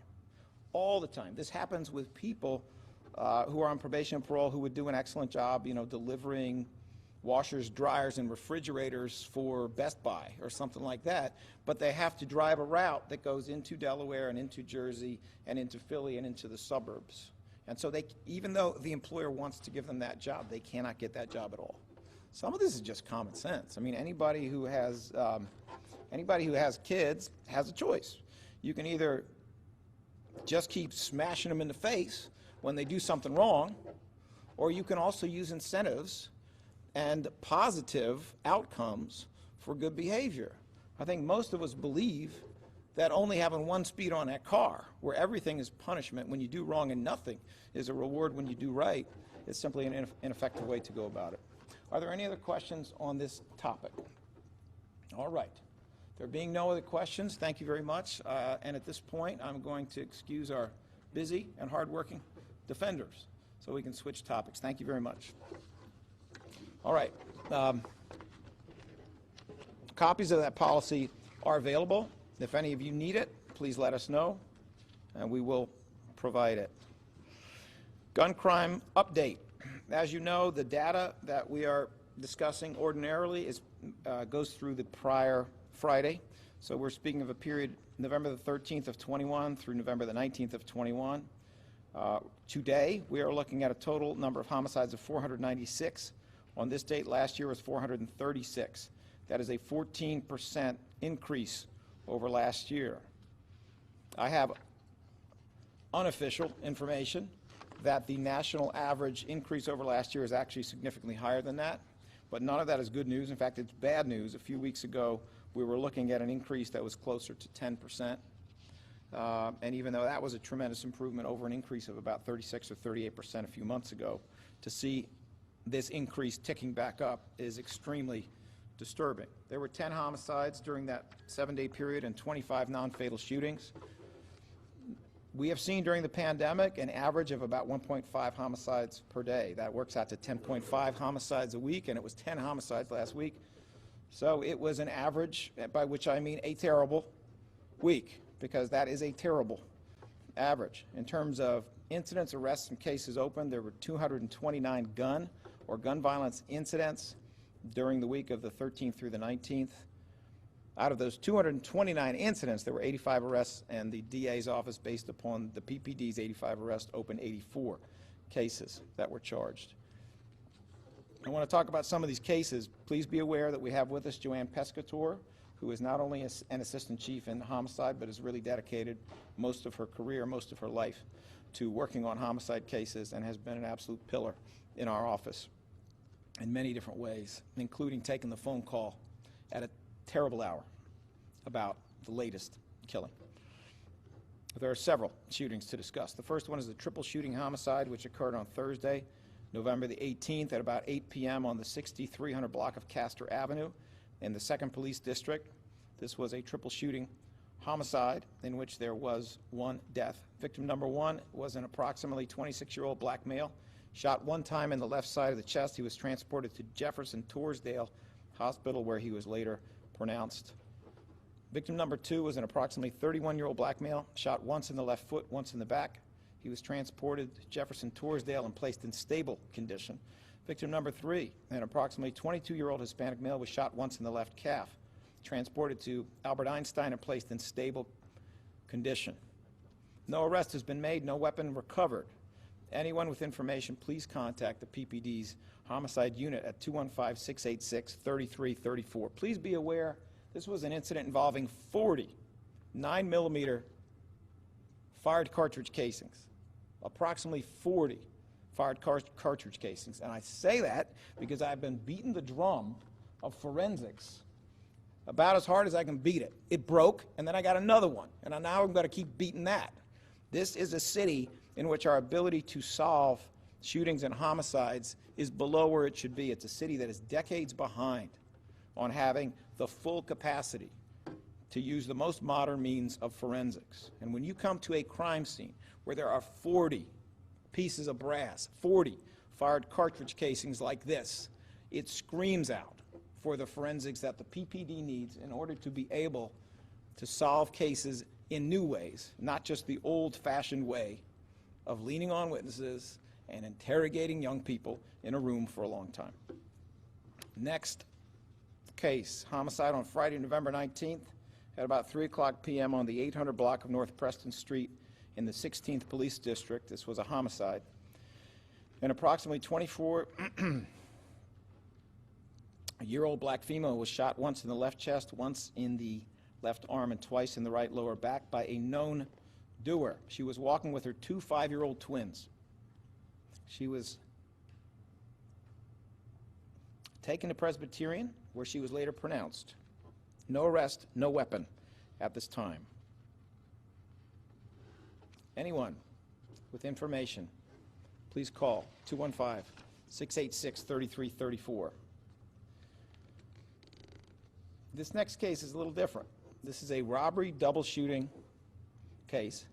Speaker 1: All the time. This happens with people who are on probation and parole who would do an excellent job, delivering washers, dryers, and refrigerators for Best Buy or something like that, but they have to drive a route that goes into Delaware and into Jersey and into Philly and into the suburbs. And so even though the employer wants to give them that job, they cannot get that job at all. Some of this is just common sense. I mean, anybody who has kids has a choice. You can either just keep smashing them in the face when they do something wrong, or you can also use incentives and positive outcomes for good behavior. I think most of us believe that only having one speed on that car, where everything is punishment when you do wrong and nothing is a reward when you do right, is simply an ineffective way to go about it. Are there any other questions on this topic? All right. There being no other questions, thank you very much. And at this point, I'm going to excuse our busy and hardworking defenders so we can switch topics. Thank you very much. All right. Copies of that policy are available. If any of you need it, please let us know, and we will provide it. Gun crime update. As you know, the data that we are discussing ordinarily goes through the prior Friday. So we're speaking of a period November the 13th of 21 through November the 19th of 21. Today, we are looking at a total number of homicides of 496. On this date last year was 436. That is a 14% increase over last year. I have unofficial information that the national average increase over last year is actually significantly higher than that, but none of that is good news. In fact, it's bad news. A few weeks ago, we were looking at an increase that was closer to 10%. And even though that was a tremendous improvement over an increase of about 36 or 38% a few months ago, to see this increase ticking back up is extremely disturbing. There were 10 homicides during that 7-day period and 25 non-fatal shootings. We have seen during the pandemic an average of about 1.5 homicides per day. That works out to 10.5 homicides a week, and it was 10 homicides last week. So it was an average, by which I mean a terrible week, because that is a terrible average. In terms of incidents, arrests, and cases opened, there were 229 gun or gun violence incidents during the week of the 13th through the 19th. Out of those 229 incidents, there were 85 arrests, and the DA's office, based upon the PPD's 85 arrests, opened 84 cases that were charged. I want to talk about some of these cases. Please be aware that we have with us Joanne Pescator, who is not only an assistant chief in homicide, but has really dedicated most of her career, most of her life to working on homicide cases, and has been an absolute pillar in our office in many different ways, including taking the phone call at a terrible hour about the latest killing. There are several shootings to discuss. The first one is a triple shooting homicide which occurred on Thursday, November the 18th at about 8 p.m. on the 6300 block of Castor Avenue in the 2nd Police District. This was a triple shooting homicide in which there was one death. Victim number one was an approximately 26-year-old black male, shot one time in the left side of the chest. He was transported to Jefferson Torresdale Hospital, where he was later pronounced. Victim number two was an approximately 31-year-old black male, shot once in the left foot, once in the back. He was transported to Jefferson Torresdale and placed in stable condition. Victim number three, an approximately 22-year-old Hispanic male, was shot once in the left calf, transported to Albert Einstein and placed in stable condition. No arrest has been made, no weapon recovered. Anyone with information, please contact the PPD's homicide unit at 215-686-3334. Please be aware This was an incident involving 40 9mm fired cartridge casings, approximately 40 fired cartridge casings. And I say that because I've been beating the drum of forensics about as hard as I can beat it. It broke, and then I got another one, and now I'm going to keep beating that. This is a city in which our ability to solve shootings and homicides is below where it should be. It's a city that is decades behind on having the full capacity to use the most modern means of forensics. And when you come to a crime scene where there are 40 pieces of brass, 40 fired cartridge casings like this, it screams out for the forensics that the PPD needs in order to be able to solve cases in new ways, not just the old-fashioned way of leaning on witnesses and interrogating young people in a room for a long time. Next case, homicide on Friday, November 19th at about 3:00 p.m. on the 800 block of North Preston Street in the 16th Police District. This was a homicide. An approximately 24-year-old black female was shot once in the left chest, once in the left arm, and twice in the right lower back by a known doer. She was walking with her two 5-year-old twins. She was taken to Presbyterian, where she was later pronounced. No arrest, no weapon at this time. Anyone with information, please call 215-686-3334. This next case is a little different. This is a robbery double shooting case.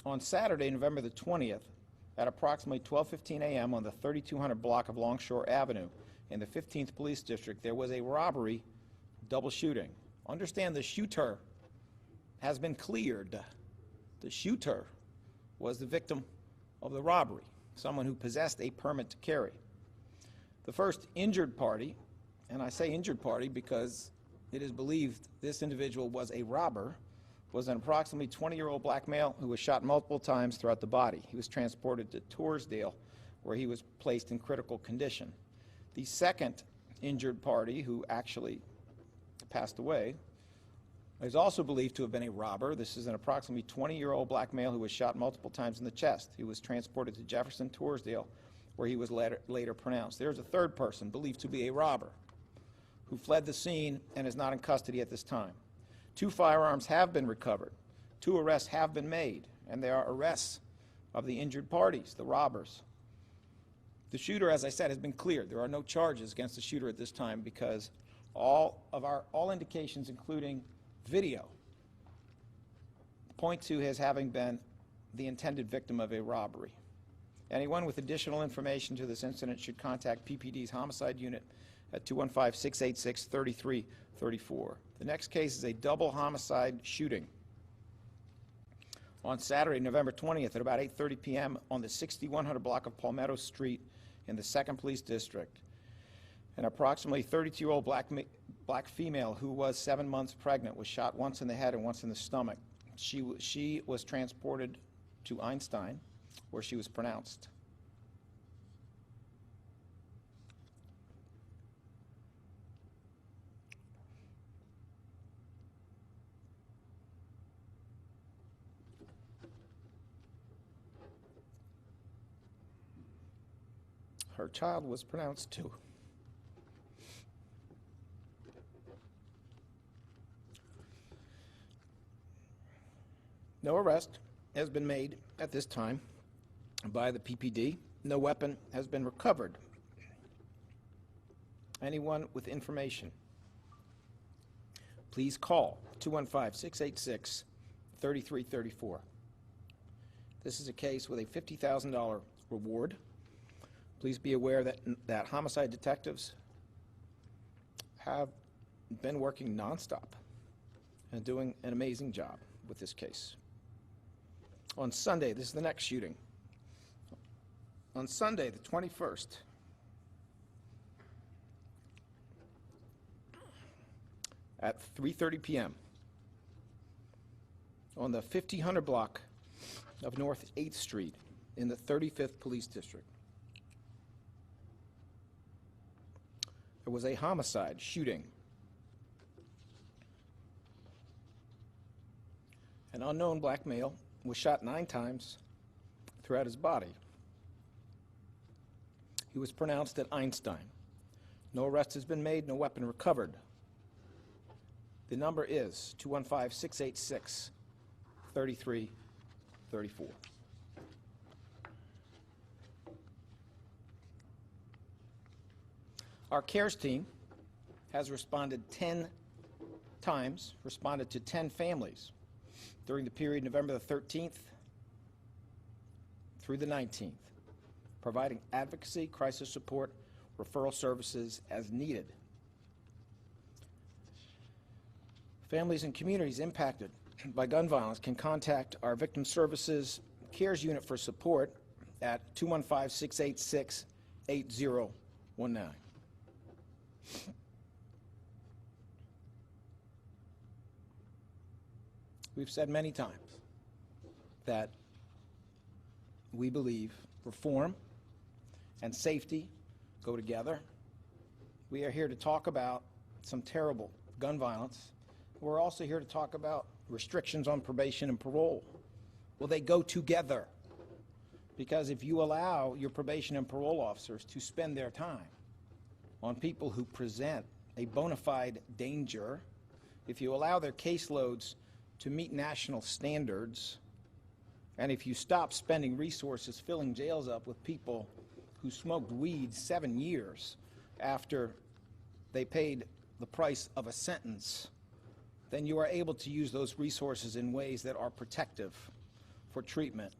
Speaker 1: On Saturday, November the 20th, at approximately 12:15 a.m. on the 3200 block of Longshore Avenue in the 15th Police District, there was a robbery double shooting. Understand the shooter has been cleared. The shooter was the victim of the robbery, someone who possessed a permit to carry. The first injured party, and I say injured party because it is believed this individual was a robber, was an approximately 20-year-old black male who was shot multiple times throughout the body. He was transported to Torresdale, where he was placed in critical condition. The second injured party, who actually passed away, is also believed to have been a robber. This is an approximately 20-year-old black male who was shot multiple times in the chest. He was transported to Jefferson, Torresdale, where he was later pronounced. There's a third person believed to be a robber who fled the scene and is not in custody at this time. 2 firearms have been recovered. 2 arrests have been made, and there are arrests of the injured parties, the robbers. The shooter, as I said, has been cleared. There are no charges against the shooter at this time because all indications, including video, point to his having been the intended victim of a robbery. Anyone with additional information to this incident should contact PPD's Homicide Unit at 215-686-3334. The next case is a double homicide shooting. On Saturday, November 20th at about 8:30 p.m. on the 6100 block of Palmetto Street in the 2nd Police District, an approximately 32-year-old black female who was 7 months pregnant was shot once in the head and once in the stomach. She was transported to Einstein, where she was pronounced. Her child was pronounced too. No arrest has been made at this time by the PPD. No weapon has been recovered. Anyone with information, please call 215-686-3334. This is a case with a $50,000 reward. Please be aware that homicide detectives have been working nonstop and doing an amazing job with this case. On Sunday, this is the next shooting. On Sunday, the 21st, at 3:30 p.m. on the 5000 block of North 8th Street in the 35th Police District. There was a homicide shooting An unknown black male was shot 9 times throughout his body. He was pronounced at Einstein. No arrest has been made, no weapon recovered. The number is 215-686-3334. Our CARES team has responded 10 times, responded to 10 families during the period November the 13th through the 19th, providing advocacy, crisis support, referral services as needed. Families and communities impacted by gun violence can contact our Victim Services CARES Unit for support at 215-686-8019. We've said many times that we believe reform and safety go together. We are here to talk about some terrible gun violence. We're also here to talk about restrictions on probation and parole. Well, they go together, because if you allow your probation and parole officers to spend their time on people who present a bona fide danger, if you allow their caseloads to meet national standards, and if you stop spending resources filling jails up with people who smoked weed 7 years after they paid the price of a sentence, then you are able to use those resources in ways that are protective for treatment,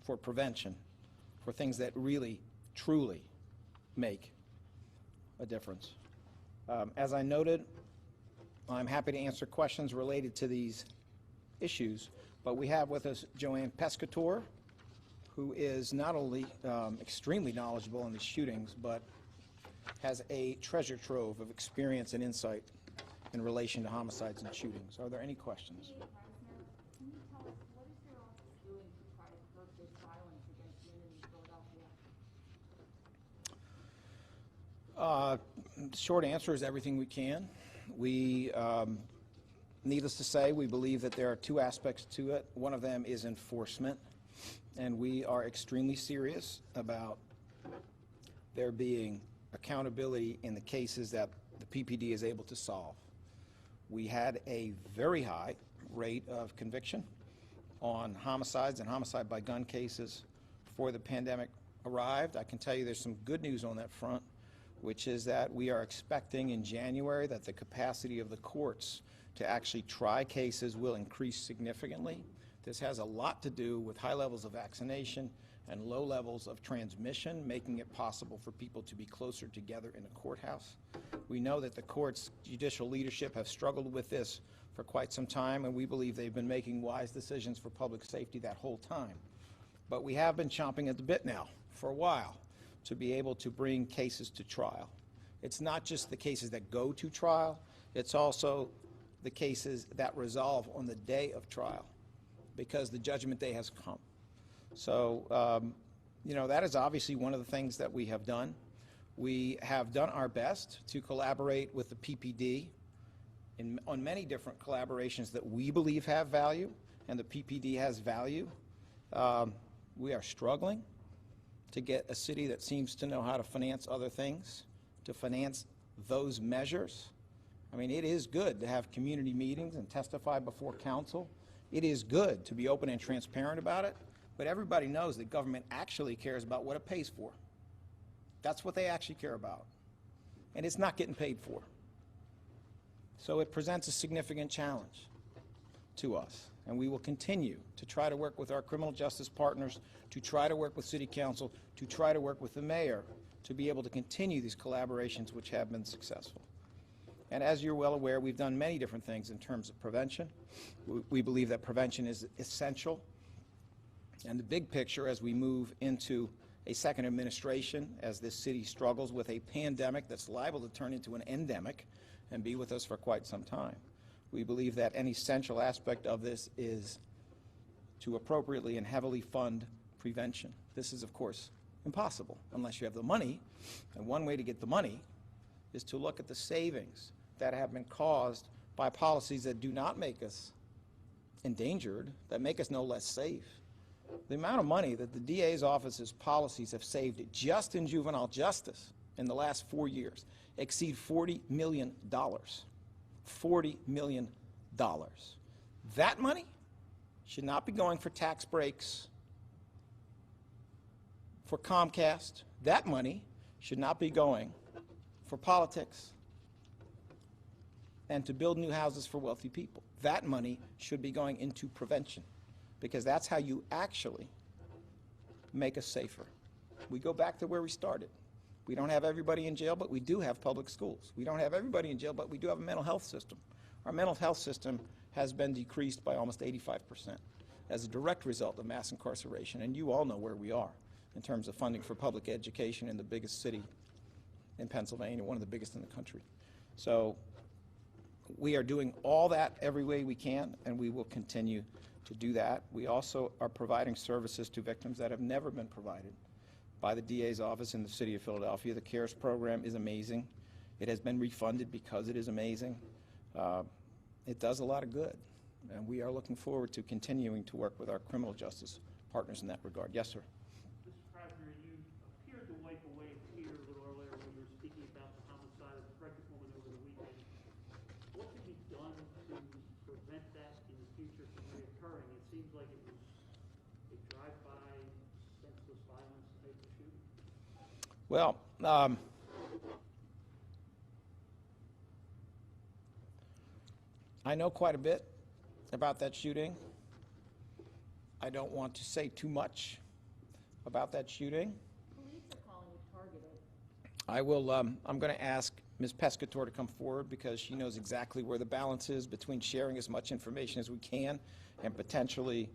Speaker 1: for prevention, for things that really, truly make a difference. As I noted, I'm happy to answer questions related to these issues, but we have with us Joanne Pescator, who is not only extremely knowledgeable in the shootings, but has a treasure trove of experience and insight in relation to homicides and shootings. Are there any questions?
Speaker 8: Can you tell us, what is your office doing to try to curb this violence against women in Philadelphia?
Speaker 1: Short answer is everything we can. We, needless to say, we believe that there are 2 aspects to it. One of them is enforcement, and we are extremely serious about there being accountability in the cases that the PPD is able to solve. We had a very high rate of conviction on homicides and homicide by gun cases before the pandemic arrived. I can tell you there's some good news on that front, which is that we are expecting in January that the capacity of the courts to actually try cases will increase significantly. This has a lot to do with high levels of vaccination and low levels of transmission, making it possible for people to be closer together in a courthouse. We know that the court's judicial leadership have struggled with this for quite some time, and we believe they've been making wise decisions for public safety that whole time. But we have been chomping at the bit now for a while to be able to bring cases to trial. It's not just the cases that go to trial, it's also the cases that resolve on the day of trial, because the judgment day has come. So, that is obviously one of the things that we have done. We have done our best to collaborate with the PPD on many different collaborations that we believe have value, and the PPD has value. We are struggling to get a city that seems to know how to finance other things to finance those measures. I mean, it is good to have community meetings and testify before council. It is good to be open and transparent about it, but everybody knows that government actually cares about what it pays for. That's what they actually care about, and it's not getting paid for. So it presents a significant challenge to us, and we will continue to try to work with our criminal justice partners, to try to work with City Council, to try to work with the mayor, to be able to continue these collaborations which have been successful. And as you're well aware, we've done many different things in terms of prevention. We believe that prevention is essential. And the big picture as we move into a second administration, as this city struggles with a pandemic that's liable to turn into an endemic and be with us for quite some time, we believe that an essential aspect of this is to appropriately and heavily fund prevention. This is, of course, impossible unless you have the money. And one way to get the money is to look at the savings that have been caused by policies that do not make us endangered, that make us no less safe. The amount of money that the DA's office's policies have saved just in juvenile justice in the last 4 years exceed $40 million. $40 million. That money should not be going for tax breaks for Comcast. That money should not be going for politics and to build new houses for wealthy people. That money should be going into prevention, because that's how you actually make us safer. We go back to where we started. We don't have everybody in jail, but we do have public schools. We don't have everybody in jail, but we do have a mental health system. Our mental health system has been decreased by almost 85% as a direct result of mass incarceration, and you all know where we are in terms of funding for public education in the biggest city in Pennsylvania, one of the biggest in the country. So we are doing all that every way we can, and we will continue to do that. We also are providing services to victims that have never been provided by the DA's office in the city of Philadelphia. The CARES program is amazing. It has been refunded because it is amazing. It does a lot of good, and we are looking forward to continuing to work with our criminal justice partners in that regard. Yes, sir.
Speaker 9: Mr. Krasner, you appeared to wipe away a tear a little earlier when you were speaking about the homicide of the pregnant woman over the weekend. What can be done to prevent that in the future from reoccurring? It seems like it was a drive-by, senseless violence type of shooting.
Speaker 1: Well, I know quite a bit about that shooting. I don't want to say too much about that shooting.
Speaker 8: Police are calling it targeted.
Speaker 1: I will, I'm going to ask Ms. Pescator to come forward, because she knows exactly where the balance is between sharing as much information as we can and potentially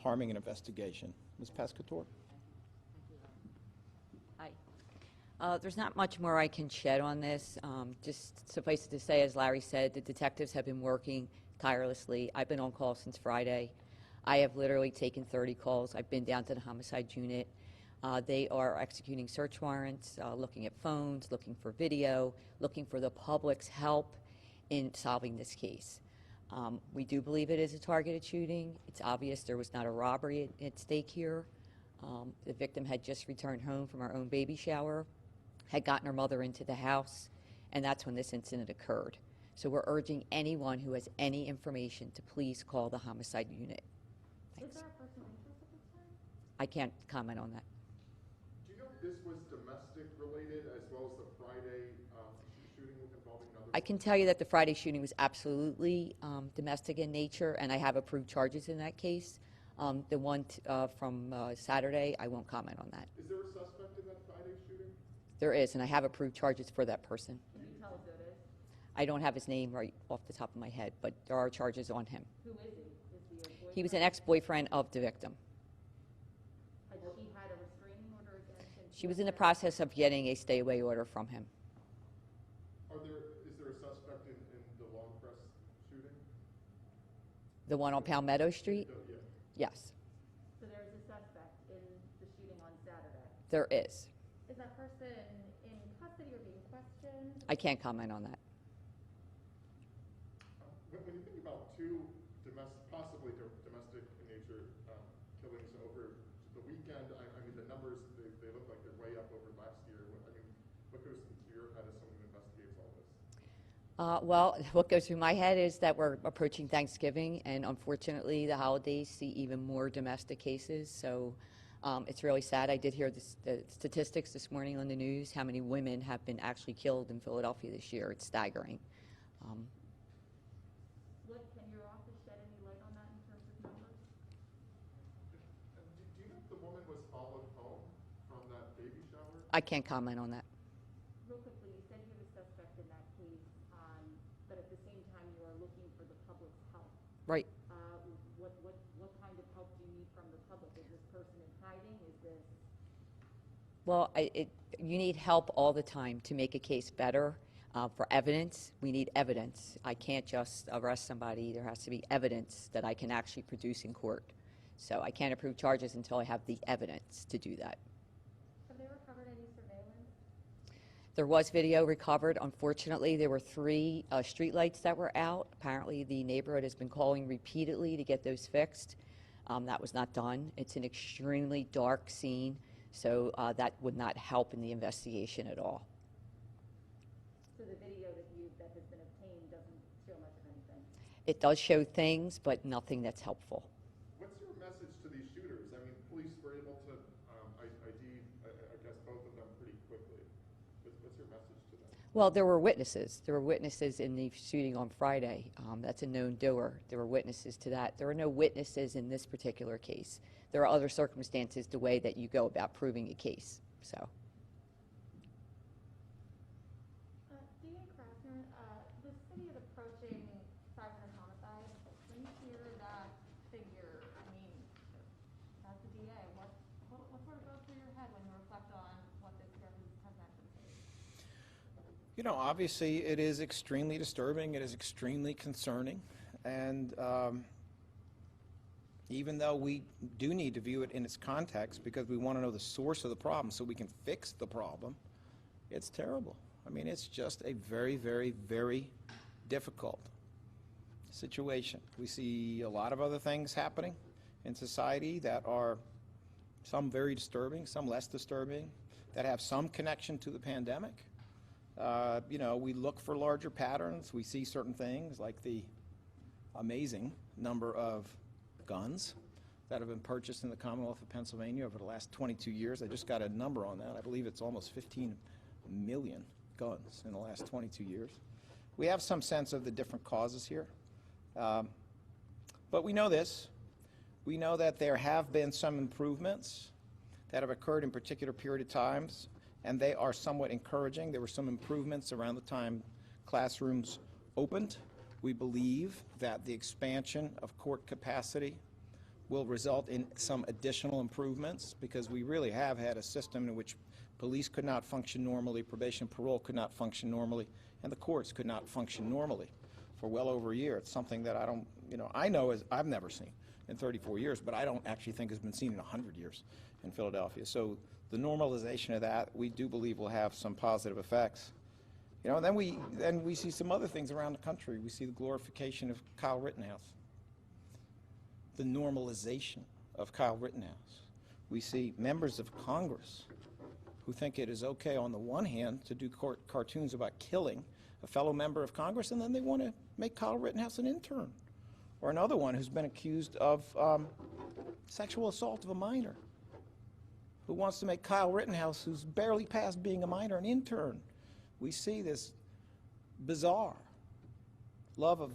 Speaker 1: harming an investigation. Ms. Pescator?
Speaker 10: Hi. There's not much more I can shed on this. Just suffice it to say, as Larry said, the detectives have been working tirelessly. I've been on call since Friday. I have literally taken 30 calls. I've been down to the homicide unit. They are executing search warrants, looking at phones, looking for video, looking for the public's help in solving this case. We do believe it is a targeted shooting. It's obvious there was not a robbery at stake here. The victim had just returned home from her own baby shower, had gotten her mother into the house, and that's when this incident occurred. So we're urging anyone who has any information to please call the homicide unit.
Speaker 8: Is there a person interested at this time?
Speaker 10: I can't comment on that.
Speaker 11: Do you know if this was domestic related as well as the Friday shooting involving another?
Speaker 10: I can tell you that the Friday shooting was absolutely domestic in nature, and I have approved charges in that case. The one from Saturday, I won't comment on that.
Speaker 11: Is there a suspect in that Friday shooting?
Speaker 10: There is, and I have approved charges for that person.
Speaker 8: Can you tell us who it is?
Speaker 10: I don't have his name right off the top of my head, but there are charges on him.
Speaker 8: Who is he? Is he a boyfriend?
Speaker 10: He was an ex-boyfriend of the victim.
Speaker 8: Had she had a restraining order against him?
Speaker 10: She was in the process of getting a stay-away order from him.
Speaker 11: Is there a suspect in the Longcrest shooting?
Speaker 10: The one on Palmetto Street?
Speaker 11: Yeah.
Speaker 10: Yes,
Speaker 8: So there is a suspect in the shooting on Saturday.
Speaker 10: there is.
Speaker 8: Is that person in custody or being questioned?
Speaker 10: I can't comment on that.
Speaker 11: When you think about two possibly domestic in nature killings over the weekend, I mean, the numbers, they look like they're way up over last year. I mean, what goes through your head as someone who investigates all this?
Speaker 10: Well, what goes through my head is that we're approaching Thanksgiving, and unfortunately, the holidays see even more domestic cases. So it's really sad. I did hear the statistics this morning on the news, how many women have been actually killed in Philadelphia this year. It's staggering.
Speaker 8: Can your office shed any light on that in terms of numbers?
Speaker 11: Do you know if the woman was followed home from that baby shower?
Speaker 10: I can't comment on that.
Speaker 8: Real quickly, you said you have a suspect in that case, but at the same time, you are looking for the public's help.
Speaker 10: Right.
Speaker 8: What kind of help do you need from the public? Is this person in hiding? Is this?
Speaker 10: Well, you need help all the time to make a case better. For evidence, we need evidence. I can't just arrest somebody. There has to be evidence that I can actually produce in court. So I can't approve charges until I have the evidence to do that.
Speaker 8: Have they recovered any surveillance?
Speaker 10: There was video recovered. Unfortunately, there were 3 streetlights that were out. Apparently, the neighborhood has been calling repeatedly to get those fixed. That was not done. It's an extremely dark scene, so that would not help in the investigation at all.
Speaker 8: So the video that has been obtained doesn't show much of anything?
Speaker 10: It does show things, but nothing that's helpful.
Speaker 11: What's your message to these shooters? I mean, police were able to ID, I guess, both of them pretty quickly. What's your message to them?
Speaker 10: Well, there were witnesses. There were witnesses in the shooting on Friday. That's a known doer. There were witnesses to that. There are no witnesses in this particular case. There are other circumstances the way that you go about proving a case. So.
Speaker 8: DA Krasner, the city is approaching 500 homicides. When you hear that figure, I mean, as the DA, what sort of goes through your head when you reflect on what this year has meant for the city?
Speaker 1: You know, obviously, it is extremely disturbing. It is extremely concerning. And even though we do need to view it in its context because we want to know the source of the problem so we can fix the problem, it's terrible. I mean, it's just a very, very, very difficult situation. We see a lot of other things happening in society that are some very disturbing, some less disturbing, that have some connection to the pandemic. You know, we look for larger patterns. We see certain things like the amazing number of guns that have been purchased in the Commonwealth of Pennsylvania over the last 22 years. I just got a number on that. I believe it's almost 15 million guns in the last 22 years. We have some sense of the different causes here. But we know this. We know that there have been some improvements that have occurred in particular period of times, and they are somewhat encouraging. There were some improvements around the time classrooms opened. We believe that the expansion of court capacity will result in some additional improvements because we really have had a system in which police could not function normally, probation and parole could not function normally, and the courts could not function normally for well over a year. It's something that I know I've never seen in 34 years, but I don't actually think has been seen in 100 years in Philadelphia. So the normalization of that, we do believe will have some positive effects. You know, and then we see some other things around the country. We see the glorification of Kyle Rittenhouse, the normalization of Kyle Rittenhouse. We see members of Congress who think it is okay on the one hand to do cartoons about killing a fellow member of Congress, and then they want to make Kyle Rittenhouse an intern. Or another one who's been accused of sexual assault of a minor, who wants to make Kyle Rittenhouse, who's barely past being a minor, an intern. We see this bizarre love of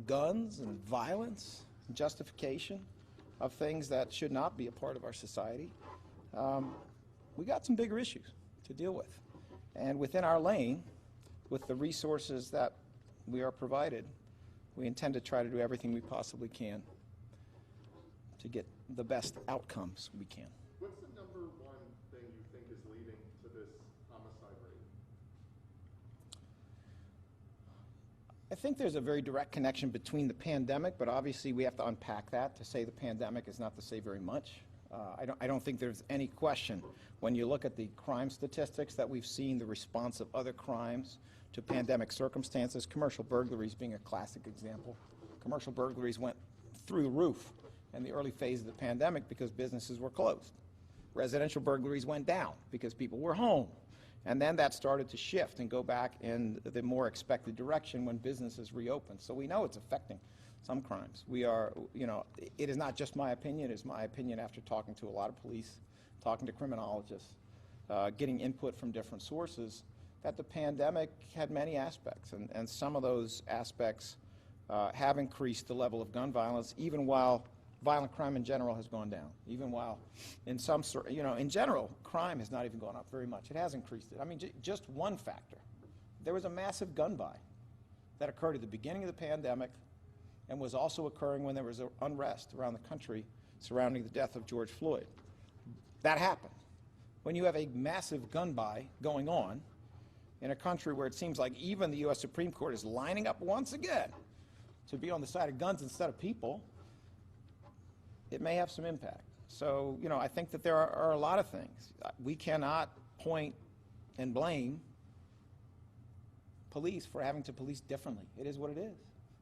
Speaker 1: guns and violence and justification of things that should not be a part of our society. We got some bigger issues to deal with. And within our lane, with the resources that we are provided, we intend to try to do everything we possibly can to get the best outcomes we can.
Speaker 11: What's the number one thing you think is leading to this homicide rate?
Speaker 1: I think there's a very direct connection between the pandemic, but obviously we have to unpack that. To say the pandemic is not to say very much. I don't think there's any question when you look at the crime statistics that we've seen the response of other crimes to pandemic circumstances, commercial burglaries being a classic example. Commercial burglaries went through the roof in the early phase of the pandemic because businesses were closed. Residential burglaries went down because people were home. And then that started to shift and go back in the more expected direction when businesses reopened. So we know it's affecting some crimes. We are, it is not just my opinion, it is my opinion after talking to a lot of police, talking to criminologists, getting input from different sources, that the pandemic had many aspects. And some of those aspects have increased the level of gun violence, even while violent crime in general has gone down. Even while in some sort, in general, crime has not even gone up very much. It has increased it. I mean, just one factor. There was a massive gun buy that occurred at the beginning of the pandemic and was also occurring when there was unrest around the country surrounding the death of George Floyd. That happened. When you have a massive gun buy going on in a country where it seems like even the U.S. Supreme Court is lining up once again to be on the side of guns instead of people, it may have some impact. So, I think that there are a lot of things. We cannot point and blame police for having to police differently. It is what it is.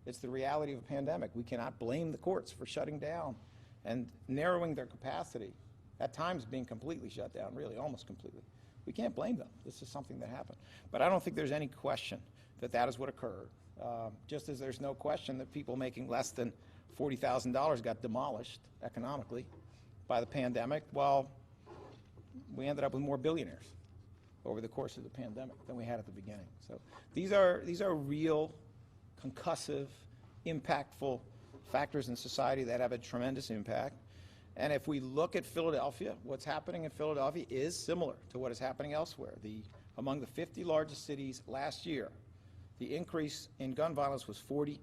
Speaker 1: It's the reality of a pandemic. We cannot blame the courts for shutting down and narrowing their capacity, at times being completely shut down, really, almost completely. We can't blame them. This is something that happened. But I don't think there's any question that that is what occurred. Just as there's no question that people making less than $40,000 got demolished economically by the pandemic, while we ended up with more billionaires over the course of the pandemic than we had at the beginning. So these are real, concussive, impactful factors in society that have a tremendous impact. And if we look at Philadelphia, what's happening in Philadelphia is similar to what is happening elsewhere. Among the 50 largest cities last year, the increase in gun violence was 42%.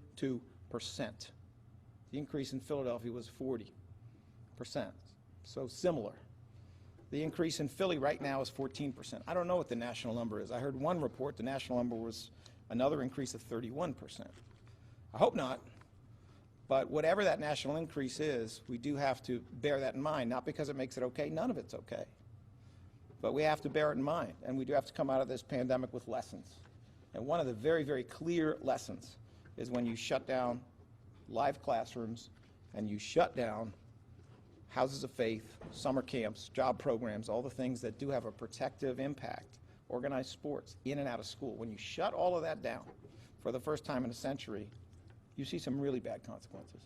Speaker 1: The increase in Philadelphia was 40%. So similar. The increase in Philly right now is 14%. I don't know what the national number is. I heard one report, the national number was another increase of 31%. I hope not. But whatever that national increase is, we do have to bear that in mind, not because it makes it okay. None of it's okay. But we have to bear it in mind, and we do have to come out of this pandemic with lessons. And one of the very, very clear lessons is when you shut down live classrooms and you shut down houses of faith, summer camps, job programs, all the things that do have a protective impact, organized sports, in and out of school. When you shut all of that down for the first time in a century, you see some really bad consequences.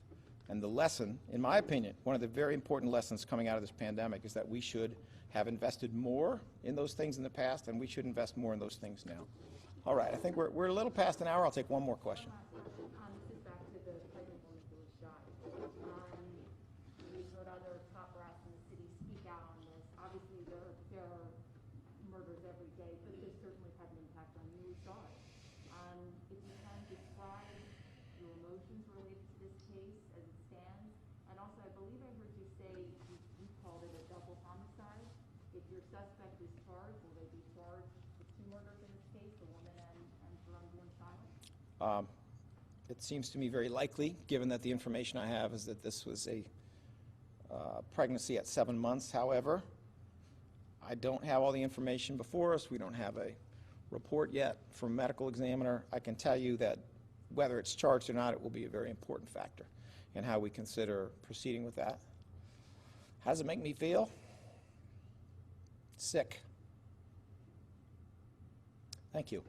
Speaker 1: And the lesson, in my opinion, one of the very important lessons coming out of this pandemic is that we should have invested more in those things in the past, and we should invest more in those things now. All right, I think we're a little past an hour. I'll take one more question.
Speaker 8: This is back to the pregnant woman who was shot. We've heard other top brass in the city speak out on this. Obviously, there are murders every day, but this certainly had an impact on you. We saw it. If you can describe your emotions related to this case as it stands, and also I believe I heard you say you called it a double homicide. If your suspect is charged, will they be charged with two murders in this case, a woman and her unborn child?
Speaker 1: It seems to me very likely, given that the information I have is that this was a pregnancy at 7 months. However, I don't have all the information before us. We don't have a report yet from a medical examiner. I can tell you that whether it's charged or not, it will be a very important factor in how we consider proceeding with that. How does it make me feel? Sick. Thank you.